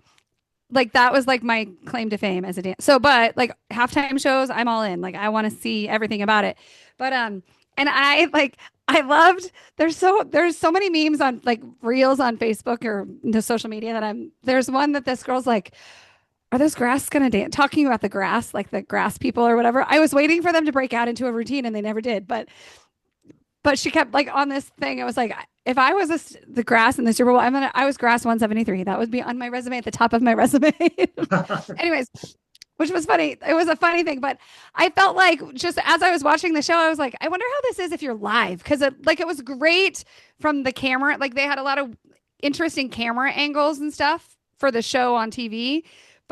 that was my claim to fame as a dancer. So, but halftime shows, I'm all in. I want to see everything about it. But and I loved there's so many memes on reels on Facebook or the social media that there's one that this girl's like, are those grass gonna dance? Talking about the grass, the grass people or whatever. I was waiting for them to break out into a routine and they never did. But she kept on this thing. It was if I was the grass in the Super Bowl, I was grass 173. That would be on my resume at the top of my resume. Anyways. Which was funny. It was a funny thing, but I felt just as I was watching the show, I was like, I wonder how this is if you're live. Cause it was great from the camera. They had a lot of interesting camera angles and stuff for the show on TV,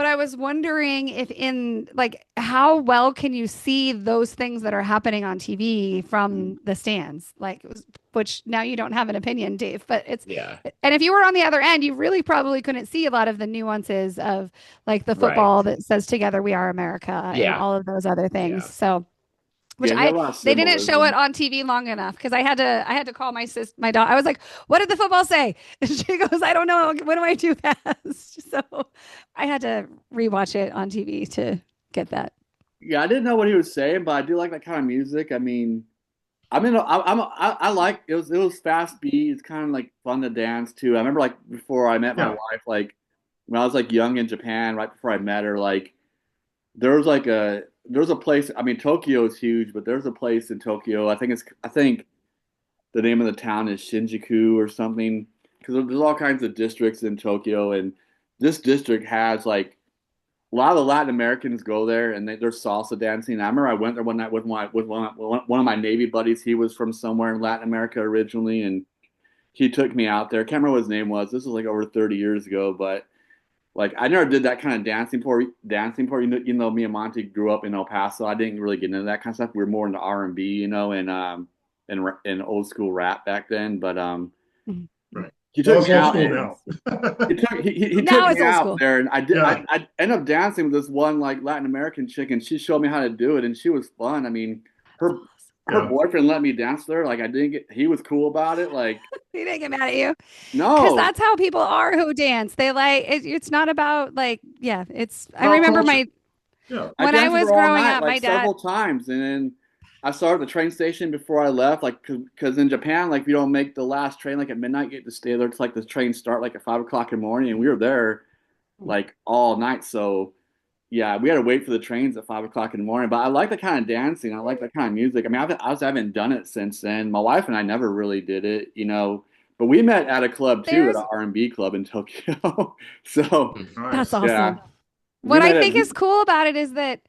But I was wondering if in like how well can you see those things that are happening on TV from the stands? Like, which now you don't have an opinion, Dave, but it's Yeah. And if you were on the other end, you really probably couldn't see a lot of the nuances of like the football that says "Together We Are America" and all of those other things. So. They didn't show it on TV long enough because I had to call my daughter. I was like, "What did the football say?" And she goes, "I don't know. What do I do fast?" So I had to rewatch it on TV to get that. Yeah, I didn't know what he was saying, but I do like that kind of music. I mean, I like it was fast beat. It's kind of like fun to dance to. I remember like before I met my wife, like when I was like young in Japan, right before I met her, like there was a place. I mean, Tokyo is huge, but there's a place in Tokyo. I think the name of the town is Shinjuku or something because there's all kinds of districts in Tokyo, and this district has like a lot of the Latin Americans go there, and there's salsa dancing. I remember I went there one night with one of my Navy buddies. He was from somewhere in Latin America originally, and he took me out there. I can't remember what his name was. This was like over 30 years ago, but like I never did that kind of dancing part. You know, me and Monty grew up in El Paso. I didn't really get into that kind of stuff. We were more into R&B, you know, and old school rap back then. But right. He took me out. He took me out there, and I ended up dancing with this one like Latin American chick, and she showed me how to do it, and she was fun. I mean, her boyfriend let me dance there. Like he was cool about it. Like he didn't get mad at you. No, because that's how people are who dance. They like it's not about like it's. I remember when I was growing up, my dad several times, and then I saw at the train station before I left, like because in Japan, like if you don't make the last train like at midnight, you get to stay there till like the train start like at 5 o'clock in the morning, and we were there like all night. So yeah, we had to wait for the trains at 5 o'clock in the morning. But I like that kind of dancing. I like that kind of music. I mean, I haven't done it since then. My wife and I never really did it, you know. But we met at a club too, at an R&B club in Tokyo. So that's awesome. Yeah. What I think is cool about it is that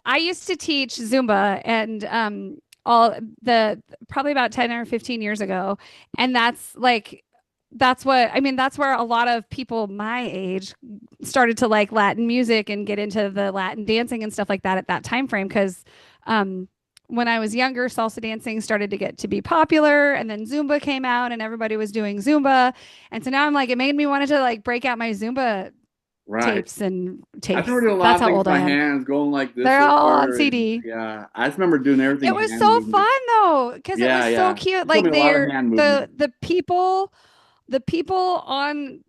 I used to teach Zumba and probably about 10 or 15 years ago. And that's where a lot of people my age started to like Latin music and get into the Latin dancing and stuff like that at that time frame. Because when I was younger, salsa dancing started to get to be popular, and then Zumba came out and everybody was doing Zumba. And so now I'm like, it made me wanted to like break out my Zumba tapes. I remember doing a lot of things with my hands going like this. They're all on CD. Yeah, I just remember doing everything. It was so fun though, because it was so cute. Like the people on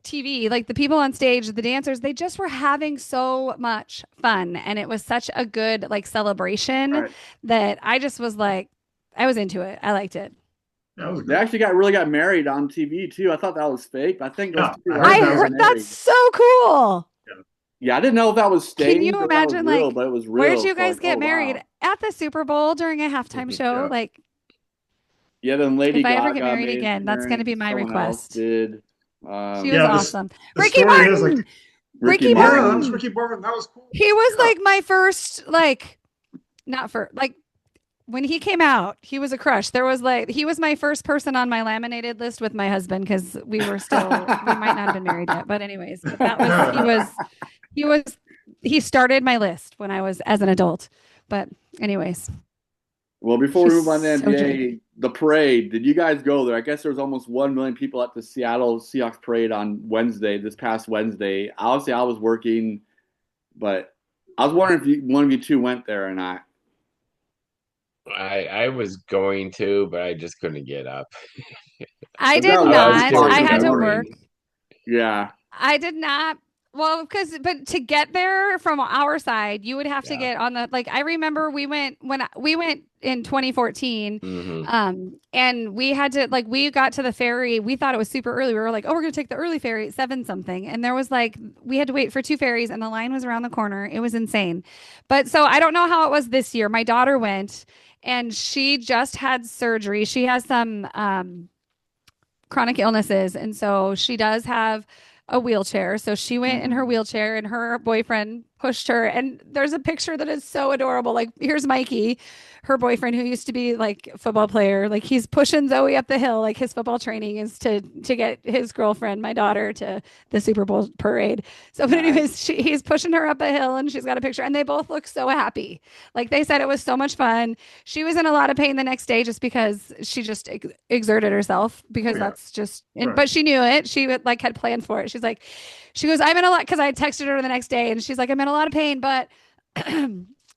TV, like the people on stage, the dancers, they just were having so much fun, and it was such a good like celebration that I just was like, I was into it. I liked it. They actually really got married on TV too. I thought that was fake, but I think I heard that's so cool. Yeah, I didn't know if that was staged. Can you imagine real, but it was real. Where did you guys get married? At the Super Bowl during a halftime show? Like, then Lady Gaga. If I ever get married again, that's going to be my request. Did. She was awesome. Ricky Martin. Ricky Martin. Ricky Martin. That was cool. He was like my first, when he came out, he was a crush. He was my first person on my laminated list with my husband because we might not have been married yet. But anyways, he started my list when I was as an adult. But anyways. Well, before we move on to NBA, the parade, did you guys go there? I guess there was almost 1 million people at the Seattle Seahawks Parade on this past Wednesday. Obviously, I was working, but I was wondering if one of you two went there or not. I was going to, but I just couldn't get up. I did not. I had to work. Yeah. I did not. Well, but to get there from our side, you would have to get on I remember we went in 2014, and we had to we got to the ferry. We thought it was super early. We were like, oh, we're going to take the early ferry at 7 something. And there was we had to wait for 2 ferries, and the line was around the corner. It was insane. But so I don't know how it was this year. My daughter went, and she just had surgery. She has some chronic illnesses. And so she does have a wheelchair. So she went in her wheelchair, and her boyfriend pushed her. And there's a picture that is so adorable. Like, here's Mikey, her boyfriend, who used to be like a football player. Like, he's pushing Zoe up the hill. Like, his football training is to get his girlfriend, my daughter, to the Super Bowl parade. So, but anyways, he's pushing her up a hill, and she's got a picture, and they both look so happy. Like, they said it was so much fun. She was in a lot of pain the next day just because she just exerted herself, because that's just, but she knew it. She like had planned for it. She goes, I'm in a lot, because I texted her the next day, and she's like, I'm in a lot of pain, but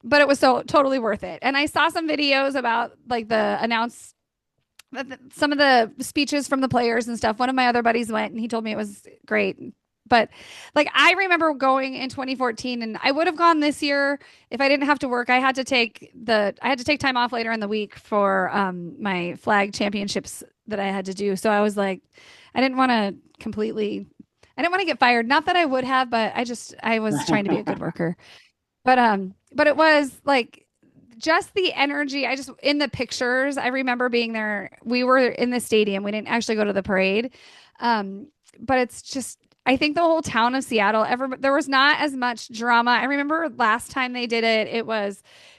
but it was so totally worth it. And I saw some videos about like some of the speeches from the players and stuff. One of my other buddies went, and he told me it was great. But like, I remember going in 2014, and I would have gone this year if I didn't have to work. I had to take time off later in the week for my flag championships that I had to do. So I was like, I didn't want to get fired. Not that I would have, but I was trying to be a good worker. But it was like just the energy. In the pictures, I remember being there. We were in the stadium. We didn't actually go to the parade. But it's just, I think the whole town of Seattle, there was not as much drama. I remember last time they did it,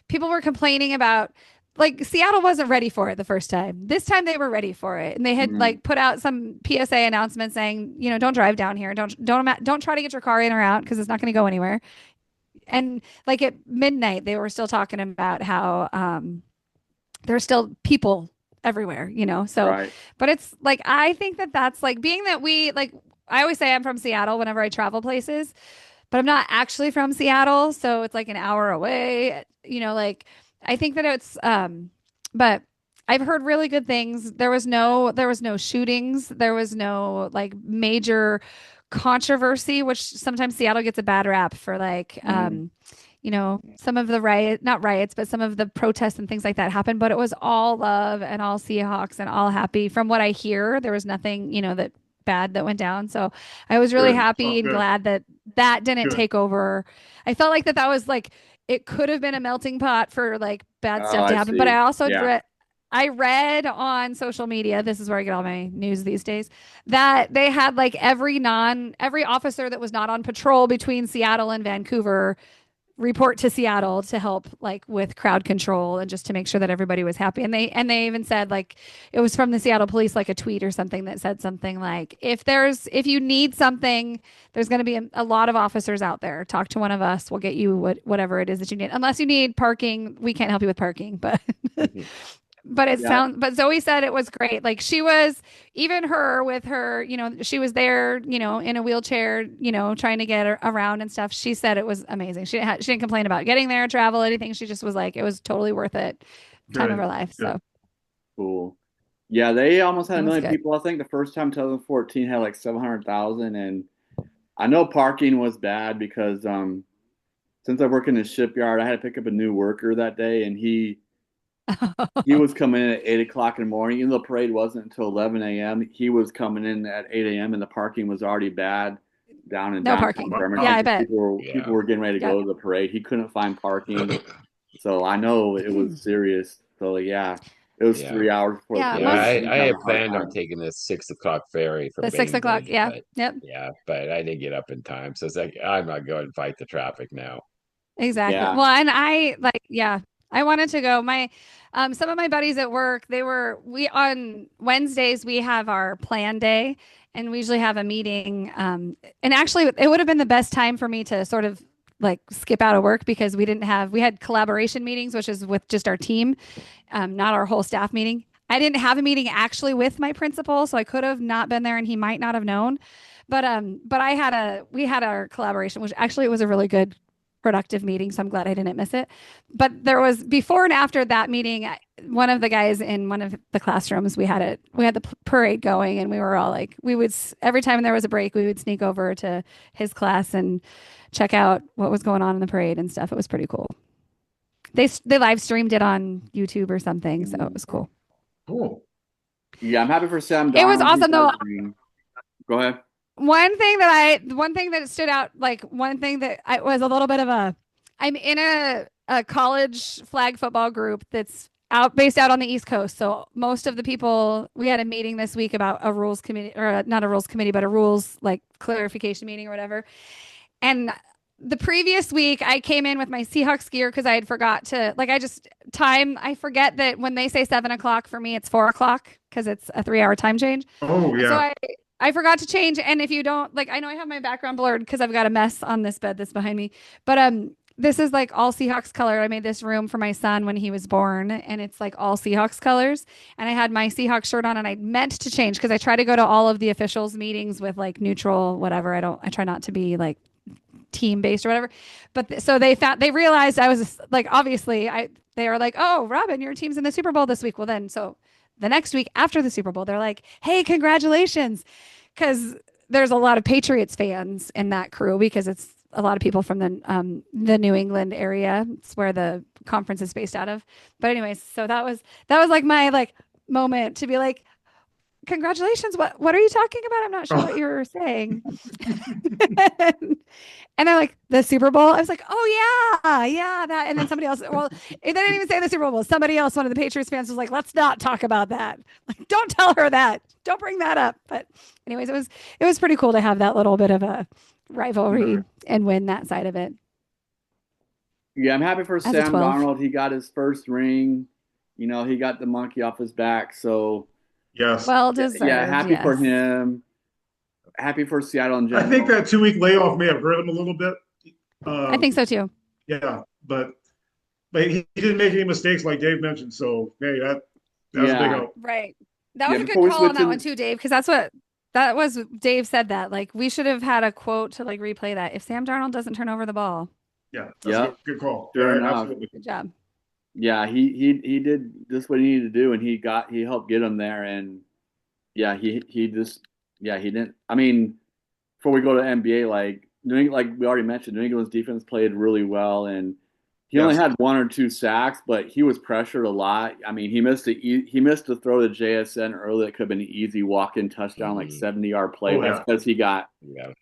people were complaining about, like, Seattle wasn't ready for it the first time. This time they were ready for it. And they had like put out some PSA announcement saying, don't drive down here. Don't try to get your car in or out, because it's not going to go anywhere. And like at midnight, they were still talking about how there's still people everywhere, so, right. But it's like, I think that's like, being that I always say I'm from Seattle whenever I travel places, but I'm not actually from Seattle. So it's like an hour away, like, I think that it's, but I've heard really good things. There was no shootings. There was no like major controversy, which sometimes Seattle gets a bad rap for, like, some of the not riots, but some of the protests and things like that happened, but it was all love and all Seahawks and all happy. From what I hear, there was nothing, that bad that went down. So I was really happy and glad that didn't take over. I felt like that was like, it could have been a melting pot for like bad stuff to happen. But I also I read on social media, this is where I get all my news these days, that they had like every officer that was not on patrol between Seattle and Vancouver report to Seattle to help like with crowd control and just to make sure that everybody was happy. And they even said, like, it was from the Seattle police, like a tweet or something that said something like, if you need something, there's going to be a lot of officers out there. Talk to one of us. We'll get you whatever it is that you need. Unless you need parking, we can't help you with parking, but but but Zoe said it was great. Like, she was, even her with her, she was there, in a wheelchair, trying to get around and stuff. She said it was amazing. She didn't complain about getting there, travel, anything. She just was like, it was totally worth it. Time of her life. So cool. Yeah. They almost had 1 million people. I think the first time 2014 had like 700,000. And I know parking was bad because, since I work in the shipyard, I had to pick up a new worker that day, and he was coming in at 8:00 in the morning. Even though the parade wasn't until 11 a.m., he was coming in at 8 a.m. and the parking was already bad down in downtown parking. Yeah, I bet. People were getting ready to go to the parade. He couldn't find parking. So I know it was serious. So it was 3 hours before the parade. I had planned on taking the 6:00 ferry from the 6:00. Yeah. Yep. Yeah, but I didn't get up in time. So it's like, I'm not going to fight the traffic now. Exactly. Yeah. Well, and I wanted to go. Some of my buddies at work, on Wednesdays, we have our plan day, and we usually have a meeting. And actually it would have been the best time for me to sort of like skip out of work, because we had collaboration meetings, which is with just our team, not our whole staff meeting. I didn't have a meeting actually with my principal, so I could have not been there and he might not have known. But we had our collaboration, which actually it was a really good, productive meeting, so I'm glad I didn't miss it. But there was, before and after that meeting, one of the guys in one of the classrooms, we had the parade going, and we were all like, every time there was a break, we would sneak over to his class and check out what was going on in the parade and stuff. It was pretty cool. They live streamed it on YouTube or something, so it was cool. Cool. Yeah, I'm happy for Sam Darnold. It was awesome though. Go ahead. One thing that stood out, like one thing that I was a little bit of I'm in a college flag football group that's based out on the East Coast. So most of the people, we had a meeting this week about a rules committee, or not a rules committee, but a rules like clarification meeting or whatever. And the previous week I came in with my Seahawks gear because I had forgot to I forget that when they say 7 o'clock for me, it's 4 o'clock because it's a 3 hour time change. Oh So yeah. I forgot to change. And if you don't I know I have my background blurred because I've got a mess on this bed that's behind me. But this is like all Seahawks color. I made this room for my son when he was born, and it's like all Seahawks colors. And I had my Seahawks shirt on, and I meant to change because I try to go to all of the officials meetings with like neutral whatever. I try not to be like team based or whatever. But so they realized I was like, obviously they were like, oh, Robin, your team's in the Super Bowl this week. Well, then, so the next week after the Super Bowl, they're like, hey, congratulations. Cause there's a lot of Patriots fans in that crew because it's a lot of people from the New England area. It's where the conference is based out of. But anyways, so that was like my like moment to be like, congratulations. What are you talking about? I'm not sure what you're saying. And they're like, the Super Bowl. I was like, oh yeah, that. And then somebody else, well, they didn't even say the Super Bowl. Somebody else, one of the Patriots fans was like, let's not talk about that. Like, don't tell her that. Don't bring that up. But anyways, it was pretty cool to have that little bit of a rivalry and win that side of it. Yeah, I'm happy for Sam Darnold. He got his first ring. You know, he got the monkey off his back. So yes, well deserved. Yeah, happy for him. Happy for Seattle in general. I think that 2-week layoff may have hurt him a little bit. I think so too. Yeah, but he didn't make any mistakes like Dave mentioned. So hey, that was a big help. Right. That was a good call on that one too, Dave, because that was Dave said that. Like we should have had a quote to like replay that. If Sam Darnold doesn't turn over the ball. Yeah, that's good call. Sure absolutely. Good job. Yeah, he did just what he needed to do, and he helped get him there, and yeah, he didn't. I mean, before we go to NBA, like we already mentioned, New England's defense played really well, and he only had 1 or 2 sacks, but he was pressured a lot. I mean, he missed a throw to JSN early that could have been an easy walk-in touchdown, like 70-yard play. That's because he got. Yeah.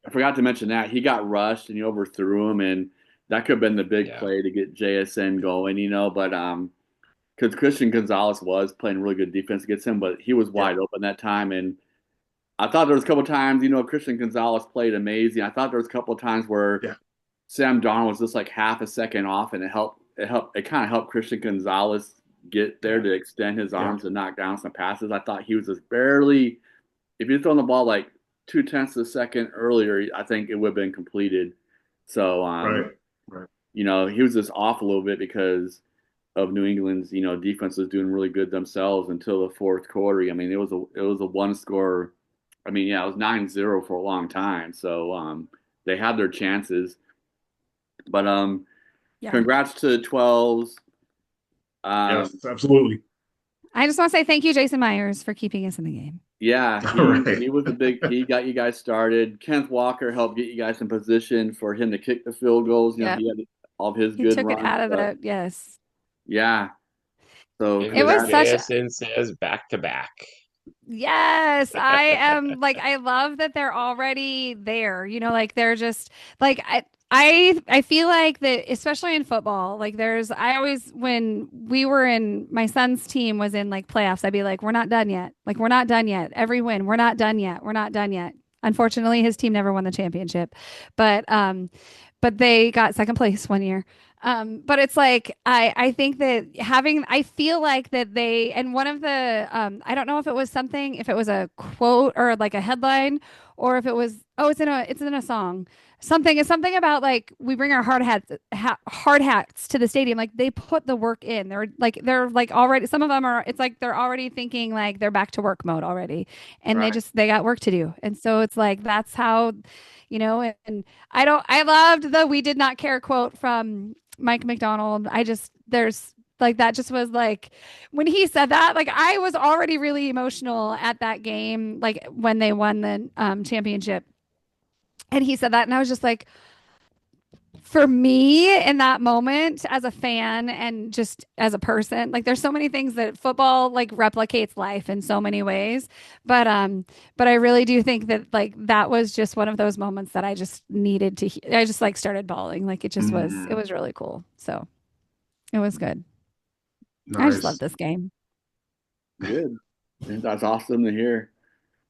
I forgot to mention that he got rushed and he overthrew him, and that could have been the big play to get JSN going, you know. But because Christian Gonzales was playing really good defense against him, but he was wide open that time, and I thought there was a couple of times, you know, Christian Gonzales played amazing. I thought there was a couple of times where Sam Darnold was just like half a second off, and it kind of helped Christian Gonzales get there to extend his arms and knock down some passes. I thought he was just barely, if you'd thrown the ball like 0.2 of a second earlier, I think it would have been completed. So, right. You know, he was just off a little bit because of New England's, you know, defense was doing really good themselves until the fourth quarter. I mean, it was a one score. I mean, yeah, it was 9-0 for a long time. So they had their chances. But congrats to the 12s. Yes, absolutely. I just want to say thank you, Jason Myers, for keeping us in the game. Yeah, he was he got you guys started. Kenneth Walker helped get you guys in position for him to kick the field goals. You know, he had all of his good runs. He took it out of it, yes. Yeah. So it was JSN says back to back. Yes, I am I love that they're already there. You know, like they're just like I feel like that, especially in football, like I always, when we were in, my son's team was in like playoffs, I'd be like, we're not done yet. Like, we're not done yet. Every win, we're not done yet. We're not done yet. Unfortunately, his team never won the championship, but they got second place one year. But it's like, I think that I feel like that and one of the, I don't know if it was a quote or like a headline, or if it was, it's in a song. It's something about like, we bring our hard hats to the stadium. Like they put the work in. They're like already, some of them are, it's like they're already thinking like they're back to work mode already. And they got work to do. And so it's like, that's how, you know, and I loved the "we did not care" quote from Mike McDonald. There's like, that just was like, when he said that, like I was already really emotional at that game, like when they won the championship. And he said that, and I was just like, for me in that moment as a fan and just as a person, like there's so many things that football like replicates life in so many ways. But I really do think that like that was just one of those moments that I just needed to I just like started bawling. Like it was really cool. So it was good. Nice. I just love this game. Good. That's awesome to hear.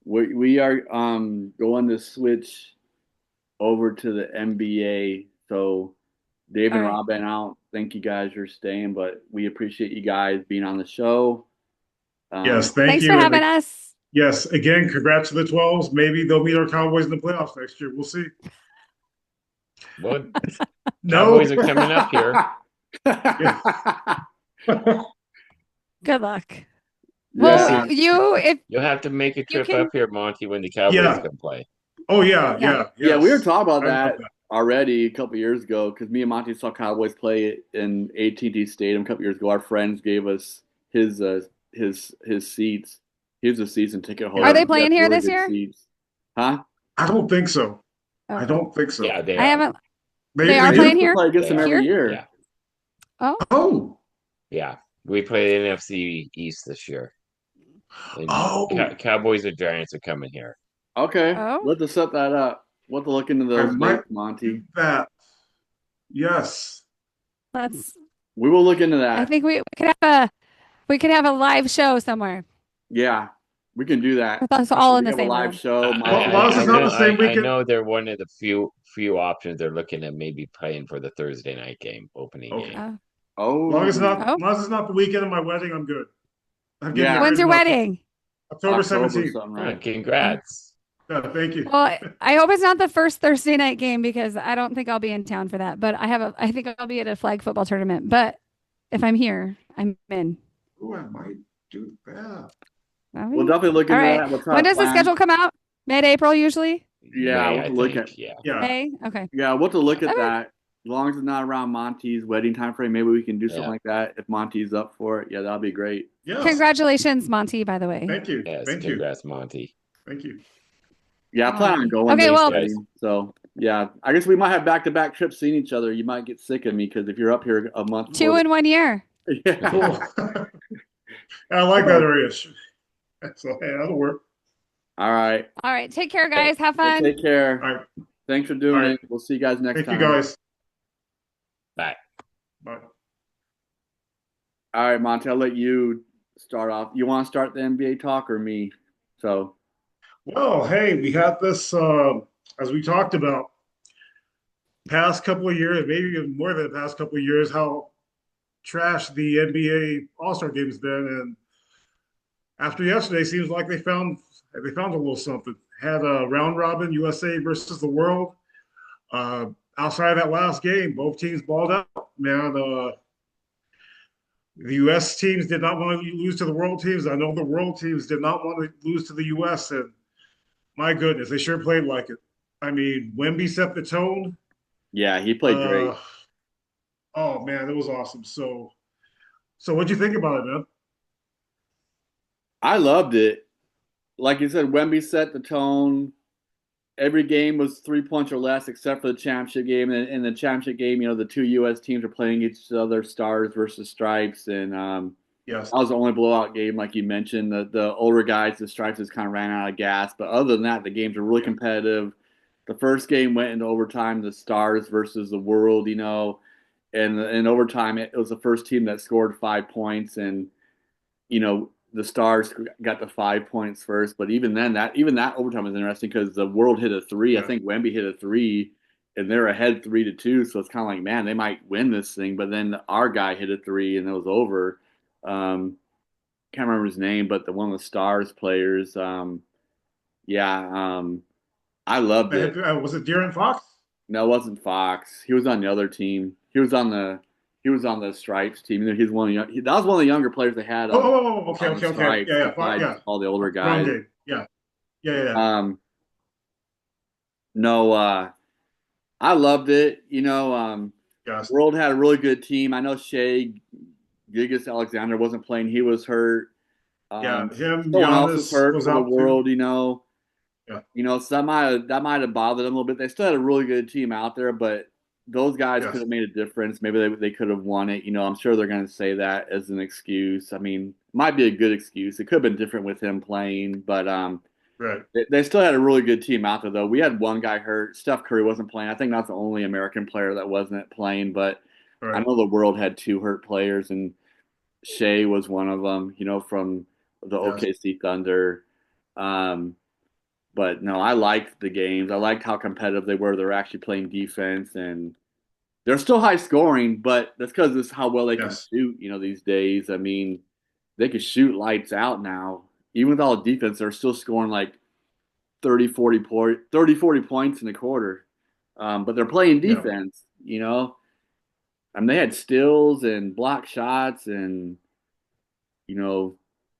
We are going to switch over to the NBA. So Dave and All right. Rob and out. Thank you guys for staying, but we appreciate you guys being on the show. Yes, thank Thanks you. for having us. Yes, again, congrats to the 12s. Maybe they'll meet our Cowboys in the playoffs next year. We'll see. Well, No. Cowboys are coming up here. Good luck. Yeah. Well, You'll have to make a trip up here, Monty, when the Cowboys come play. Oh yeah. Yeah, we were talking about I love that already a couple years ago because me and Monty saw Cowboys play in AT&T Stadium a couple years ago. Our friends gave us his seats. Here's a season ticket holder. Are they playing here really this good year? Seats. Huh? I don't think so. Okay. I don't think so. Yeah, they I are. haven't. They are They playing used to here? play against them They every are. year. Yeah. Oh. Oh. Yeah. We play the NFC East this year. And Oh. Cowboys or Giants are coming here. Okay. Oh. Let's just set that up. We'll have to look into I those might dates, Monty. do that. Yes. We will look into that. I think we could have a live show somewhere. Yeah, we can do that. With us all in the have same a live room. show. I know they're one of the few options they're looking at maybe playing for the Thursday night game, opening game. As long as it's not the weekend of my wedding, I'm good. When's your wedding? October 17th. Right? Congrats. Thank you. Well, I hope it's not the first Thursday night game because I don't think I'll be in town for that. But I think I'll be at a flag football tournament. But if I'm here, I'm in. Oh, I might do that. We'll definitely look into that. We'll when does the schedule come out? Mid-April usually? Yeah, May, we'll have to look at May? Okay. Yeah, we'll have to look at that. As long as it's not around Monty's wedding time frame, maybe we can do something like that. If Monty's up for it, that'll be great. Yes. Congratulations, Monty, by the way. Thank you. Yes, Thank congrats, Monty. Thank you. Yeah, I plan on going. Okay, well, so yeah, I guess we might have back-to-back trips seeing each other. You might get sick of me because if you're up here a month, 2 in 1 year. Yeah, cool. I like that area. So hey, that'll work. All right. Take care, guys. Have fun. Take care. All right. Thanks for doing it. We'll see you guys next time. Thank you, guys. Bye. Bye. All right, Monty, I'll let you start off. You want to start the NBA talk or me? So. Well, hey, we had this, as we talked about, past couple of years, maybe even more than the past couple of years, how trash the NBA All-Star game has been. And after yesterday, seems like they found a little something. Had a round robin, USA versus the world. Outside of that last game, both teams balled out. Man, the U.S. teams did not want to lose to the world teams. I know the world teams did not want to lose to the U.S. And my goodness, they sure played like it. I mean, Wemby set the tone. Yeah, he played great. Oh man, it was awesome. So what'd you think about it, man? I loved it. Like you said, Wemby set the tone. Every game was 3 points or less, except for the championship game. And in the championship game, the two U.S. teams are playing each other, Stars versus Stripes, and yes, that was the only blowout game, like you mentioned. The older guys, the Stripes, just kind of ran out of gas. But other than that, the games are really competitive. The first game went into overtime, the Stars versus the World, and in overtime, it was the first team that scored 5 points, and the Stars got the 5 points first. But even that overtime was interesting because the World hit a three. I think Wemby hit a three, and they're ahead 3-2. So it's kind of like, man, they might win this thing. But then our guy hit a three, and it was over. Can't remember his name, but one of the Stars players. I loved it. Was it De'Aaron Fox? No, it wasn't Fox. He was on the other team. He was on the Stripes team. He's that was one of the younger players they had. Okay. Yeah. All the older guys. Yeah. No, I loved it. Yes. World had a really good team. I know Shea Gilgeous Alexander wasn't playing; he was hurt. Him. Someone else was hurt for the World. Yeah. So that might have bothered them a little bit. They still had a really good team out there, but those guys could have made a difference. Maybe they could have won it. I'm sure they're going to say that as an excuse. I mean, might be a good excuse. It could have been different with him playing, but right. They still had a really good team out there, though. We had one guy hurt. Steph Curry wasn't playing. I think that's the only American player that wasn't playing, but I know the World had 2 hurt players, and Shea was one of them, from the OKC Thunder. But no, I liked the games. I liked how competitive they were. They're actually playing defense, and they're still high scoring, but that's because this is how well they can Yes. shoot, these days. I mean, they can shoot lights out now. Even with all the defense, they're still scoring like 30, 40 points in a quarter. But they're playing Yeah. defense. I mean, they had steals and block shots and, you know,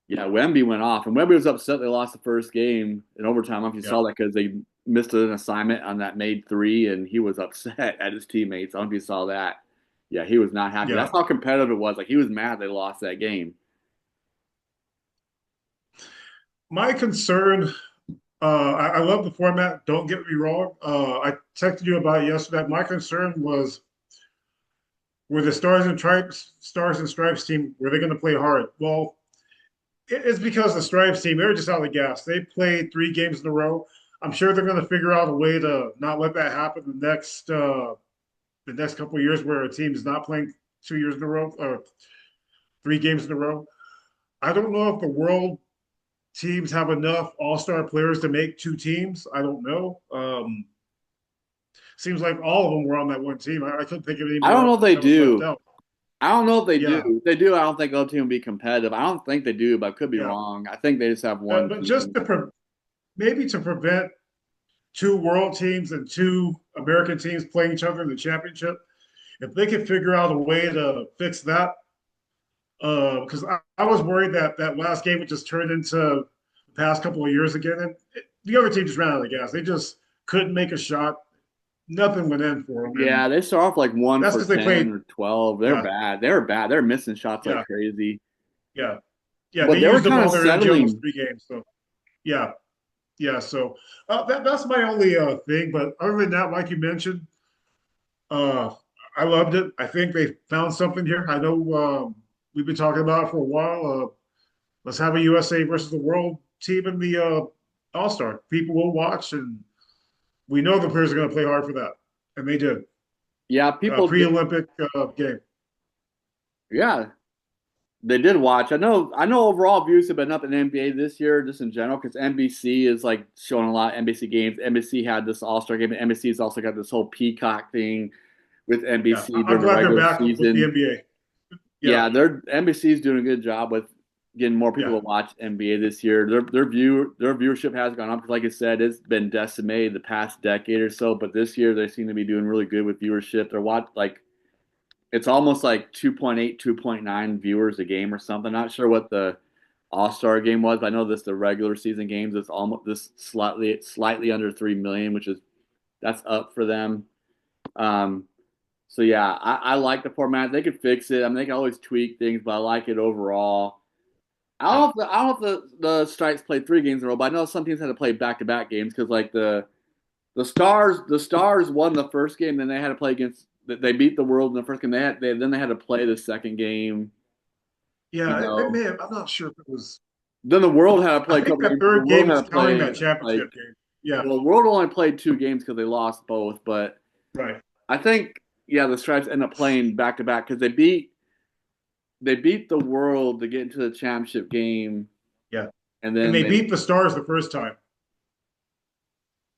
yeah, Wemby went off. And Wemby was upset they lost the first game in overtime. I don't know if you Yeah. saw that because they missed an assignment on that made three, and he was upset at his teammates. I don't know if you saw that. Yeah, he was not happy. Yeah. That's how competitive it was. Like, he was mad they lost that game. My concern, I love the format. Don't get me wrong. I texted you about it yesterday. My concern was, were the Stars and Stripes team, were they going to play hard? Well, it's because the Stripes team, they're just out of gas. They played 3 games in a row. I'm sure they're going to figure out a way to not let that happen the next couple of years, where a team is not playing 2 years in a row or 3 games in a row. I don't know if the world teams have enough all-star players to make 2 teams. I don't know. Seems like all of them were on that one team. I couldn't think of I don't anybody know if they that was left do. out. I don't know if they do. Yeah, If they do, I don't think the other team will be competitive. I don't think they do, but I could be yeah. wrong. I think they just have one But just team. maybe to prevent 2 world teams and 2 American teams playing each other in the championship, if they could figure out a way to fix that, because I was worried that that last game would just turn into the past couple of years again, and the other team just ran out of gas. They just couldn't make a shot. Nothing went in for them, and Yeah, they start off like one that's for because they 10 played. or 12. They're Yeah, bad. They're bad. They're missing shots like yeah, crazy. yeah, yeah. But They they were used up kind of all their energy on those settling. 3 games. So yeah, yeah. So that's my only thing. But other than that, like you mentioned, uh, I loved it. I think they found something here. I know we've been talking about it for a while. Let's have a USA versus the world team in the All Star. People will watch, and we know the players are going to play hard for that, and they did. Yeah, Pre-Olympic game. yeah, they did watch. I know overall views have been up in NBA this year, just in general, because NBC is like showing a lot of NBC games. NBC had this All-Star game, and NBC's also got this whole Peacock thing with Yeah, NBC I'm during the glad they're regular back with the season. NBA. Yeah, Yeah, their NBC's doing a good job with getting more people yeah, to watch NBA this year. Their viewership has gone up. 'Cause like I said, it's been decimated the past decade or so, but this year they seem to be doing really good with viewership. It's almost like 2.8, 2.9 viewers a game or something. Not sure what the All-Star game was, but I know the regular season games is almost this slightly under 3 million, which is that's up for them. Um, so yeah, I like the format. They could fix it. I mean, they can always tweak things, but I like it overall. yeah, I don't know if the Stripes played 3 games in a row, but I know some teams had to play back-to-back games because like the Stars won the first game, then they had to play against. They beat the World in the first game. Then they had to play the second game. You yeah. It know, may have. I'm not sure if it was. then the World had to I play a think couple that games. The third World game had is to counting that play championship like game. Yeah, well, the World only played 2 games because they lost both. But right. I think yeah, the Stripes end up playing back to back because they beat the World to get into the championship game, Yeah, and and then they they beat the Stars the first time.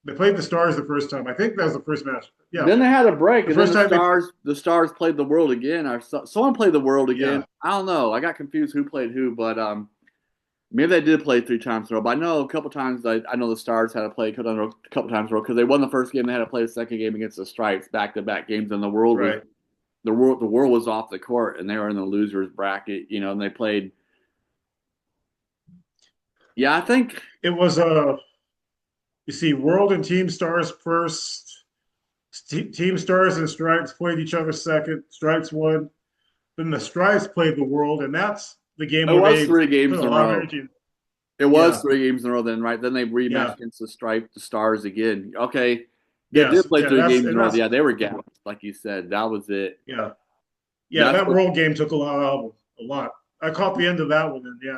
They played the Stars the first time. I think that was the first match. Yeah, then they had a break, the and then first the time they. Stars played the World again, or someone played the World again. Yeah, I don't know. I got confused who played who, but maybe they did play 3 times in a row. But I know a couple times. I know the Stars had to play a couple times in a row because they won the first game. They had to play the second game against the Stripes, back-to-back games, and the World was right. the world was off the court, and they were in the losers bracket. And they played. Yeah, I think. It was you see, World and Team Stars first. Team Stars and Stripes played each other second. Stripes won. Then the Stripes played the World, and that's the game It where was they three put games a in a lot of row. energy. It was Yeah, 3 games in a row. Then right, then they rematched yeah, against the Stars again. Okay, they did yes, play yeah. three That's games in and a row. that's Yeah, they were gassed, like you said. That was it. yeah, yeah. That's That what. World game took a lot out of them. A lot. I caught the end of that one, and yeah,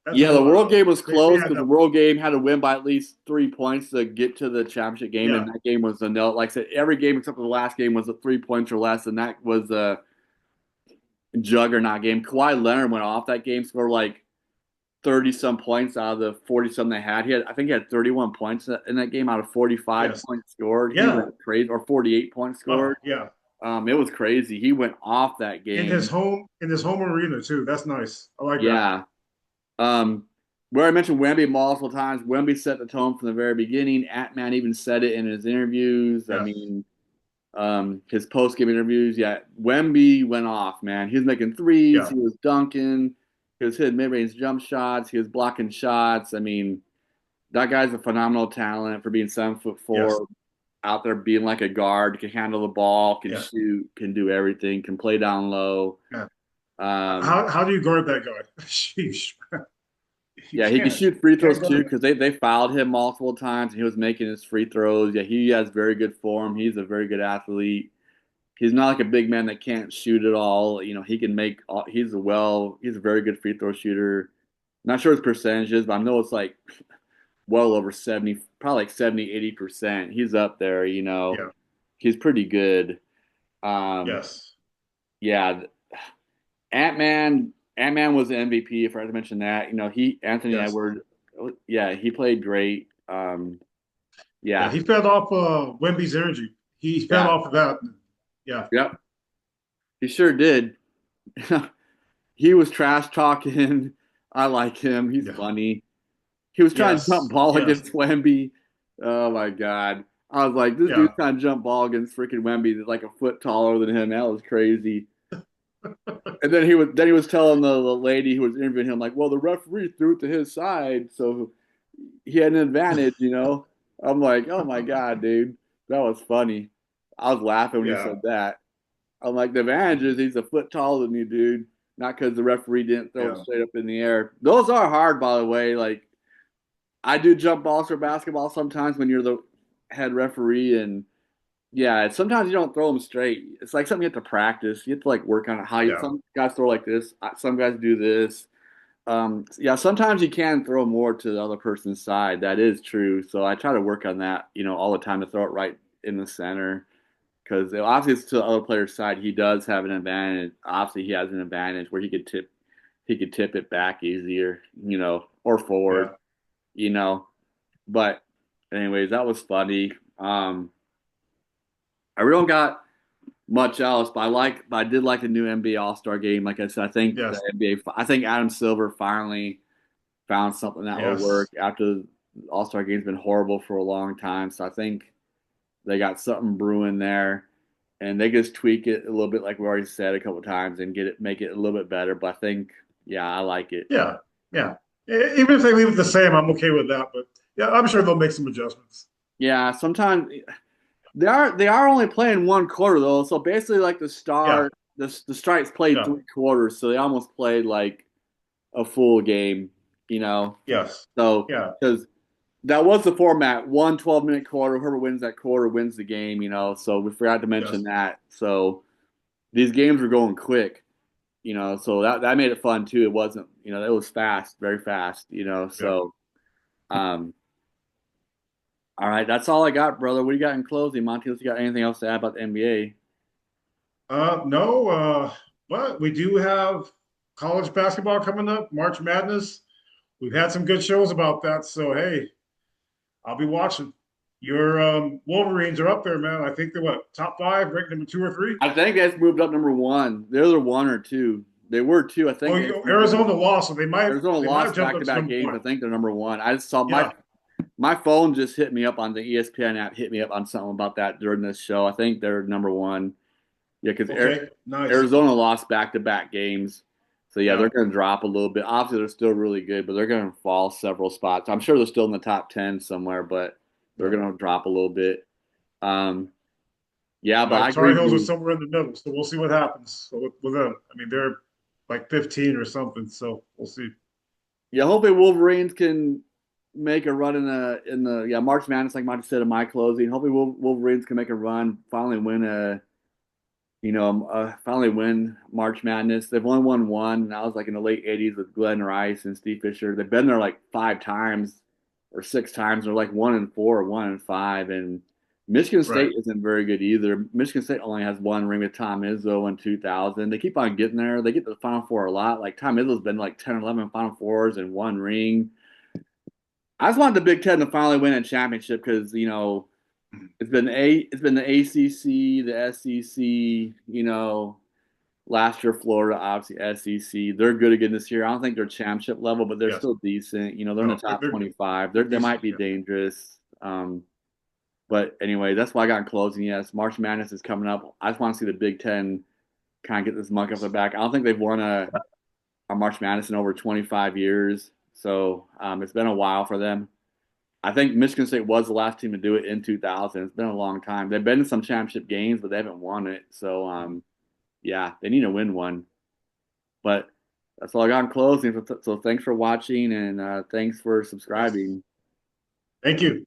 that Yeah, took a the lot World out of game them. was They close had because the that. World game had to win by at least 3 points to get to the championship game, and Yeah, that game was a no. Like I said, every game except for the last game was a 3 points or less, and that was a juggernaut game. Kawhi Leonard went off that game, scored like 30-some points out of the 40-some they had. I think he had 31 points in that game out of 45 Yes. points scored. He Yeah. went crazy, or 48 points Oh, scored. yeah. It was crazy. He went off that In game. his home arena too. That's nice. I like that. Yeah. Where I mentioned Wemby multiple times, Wemby set the tone from the very beginning. Ant-Man even said it in his interviews. I Yes. mean, his post-game interviews. Yeah, Wemby went off, man. He was making threes. Yeah. He was dunking. He was hitting mid-range jump shots. He was blocking shots. I mean, that guy's a phenomenal talent for being 7'4", Yes. out there being like a guard, can handle the ball, can Yeah. shoot, can do everything, can play down low. Yeah. Um, How do you guard that guy? Sheesh. You Yeah, he can can't. shoot free Can't throws guard too him. because they fouled him multiple times and he was making his free throws. Yeah, he has very good form. He's a very good athlete. He's not like a big man that can't shoot at all. He can make. He's a very good free throw shooter. Not sure his percentages, but I know it's like well over 70, probably like 70, 80%. He's up there. Yeah. He's pretty good. Yes. Yeah, Ant Man was the MVP. If I had to mention that, Anthony Yes. Edwards, yeah, he played great. Yeah. Yeah, He fed off Wemby's energy. He fed yeah, off of that. Yeah. yep, he sure did. He was trash talking. I like him. He's Yeah. funny. He was trying to jump Yes. ball Yes. against Wemby. Oh my god! I was like, this Yeah. dude's trying to jump ball against freaking Wemby that's like a foot taller than him. That was crazy. And then he was telling the lady who was interviewing him, like, well, the referee threw it to his side, so he had an advantage. I'm like, oh my God, dude. That was funny. I was laughing when he Yeah. said that. I'm like, the advantage is he's a foot taller than you, dude. Not because the referee didn't throw it Yeah. straight up in the air. Those are hard, by the way. Like, I do jump balls for basketball sometimes when you're the head referee, and yeah, sometimes you don't throw them straight. It's like something you have to practice. You have to like work on it. Yeah. Some guys throw like this. Some guys do this. Yeah, sometimes you can throw more to the other person's side. That is true. So I try to work on that, all the time to throw it right in the center. Because obviously it's to the other player's side. He does have an advantage. Obviously, he has an advantage where he could tip it back easier, or forward, Yeah. you know. But anyways, that was funny. I really don't got much else, but I did like the new NBA All Star game. Like I said, I think Yes. I think Adam Silver finally found something that will Yes. work after the All Star game's been horrible for a long time. So I think they got something brewing there, and they just tweak it a little bit, like we already said a couple of times, and make it a little bit better. But I think, yeah, I like it. Yeah. Yeah. Even if they leave it the same, I'm okay with that. But yeah, I'm sure they'll make some adjustments. Yeah, sometimes they are only playing one quarter though, so basically like Yeah. the Stripes played Yeah. 3 quarters, so they almost played like a full game, you know. Yes. So Yeah. because that was the format, one 12-minute quarter, whoever wins that quarter wins the game, So we forgot to mention Yes. that. So these games were going quick, so that made it fun too. It wasn't, it was fast, very fast, Yeah. So um all right, that's all I got, brother. What do you got in closing, Monty? Unless you got anything else to add about the NBA? No, but we do have college basketball coming up, March Madness. We've had some good shows about that. So, hey, I'll be watching. Your Wolverines are up there, man. I think they're what, top five, ranked number two or three? I think that's moved up number one. They're the one or two. They were two. I think Arizona lost, so Arizona they might have lost jumped up to back-to-back number games. one. I think they're number one. I just saw Yeah. my phone just hit me up on the ESPN app, hit me up on something about that during this show. I think they're number one. Yeah, because Okay. Nice. Arizona lost back-to-back games. So, yeah, Yeah. they're going to drop a little bit. Obviously, they're still really good, but they're going to fall several spots. I'm sure they're still in the top 10 somewhere, but they're Yeah. going to drop a little bit. Yeah, but My I Tar agree with Heels are you. somewhere in the middle, so we'll see what happens with them. I mean, they're like 15 or something, so we'll see. Yeah, hopefully Wolverines can make a run in the March Madness, like Monty said in my closing. Hopefully Wolverines can make a run, finally win March Madness. They've only won one, and that was like in the late '80s with Glenn Rice and Steve Fisher. They've been there like 5 times or 6 times. They're like 1-4 or 1-5, and Michigan State Right. isn't very good either. Michigan State only has one ring with Tom Izzo in 2000. They keep on getting there. They get to the Final Four a lot. Like Tom Izzo's been like 10 or 11 Final Fours and one ring. I just wanted the Big Ten to finally win a championship because it's been the ACC, the SEC. Last year Florida, obviously SEC. They're good again this year. I don't think they're championship level, but they're Yes. still decent. They're in the No, top they're 25. They decent. might be Yeah. dangerous. But anyway, that's why I got in closing. Yes, March Madness is coming up. I just want to see the Big Ten kind of get this monkey off their back. I don't think they've won a March Madness in over 25 years. So it's been a while for them. I think Michigan State was the last team to do it in 2000. It's been a long time. They've been in some championship games, but they haven't won it. So, yeah, they need to win one. But that's all I got in closing. So thanks for watching and thanks for Yes. subscribing. Thank you.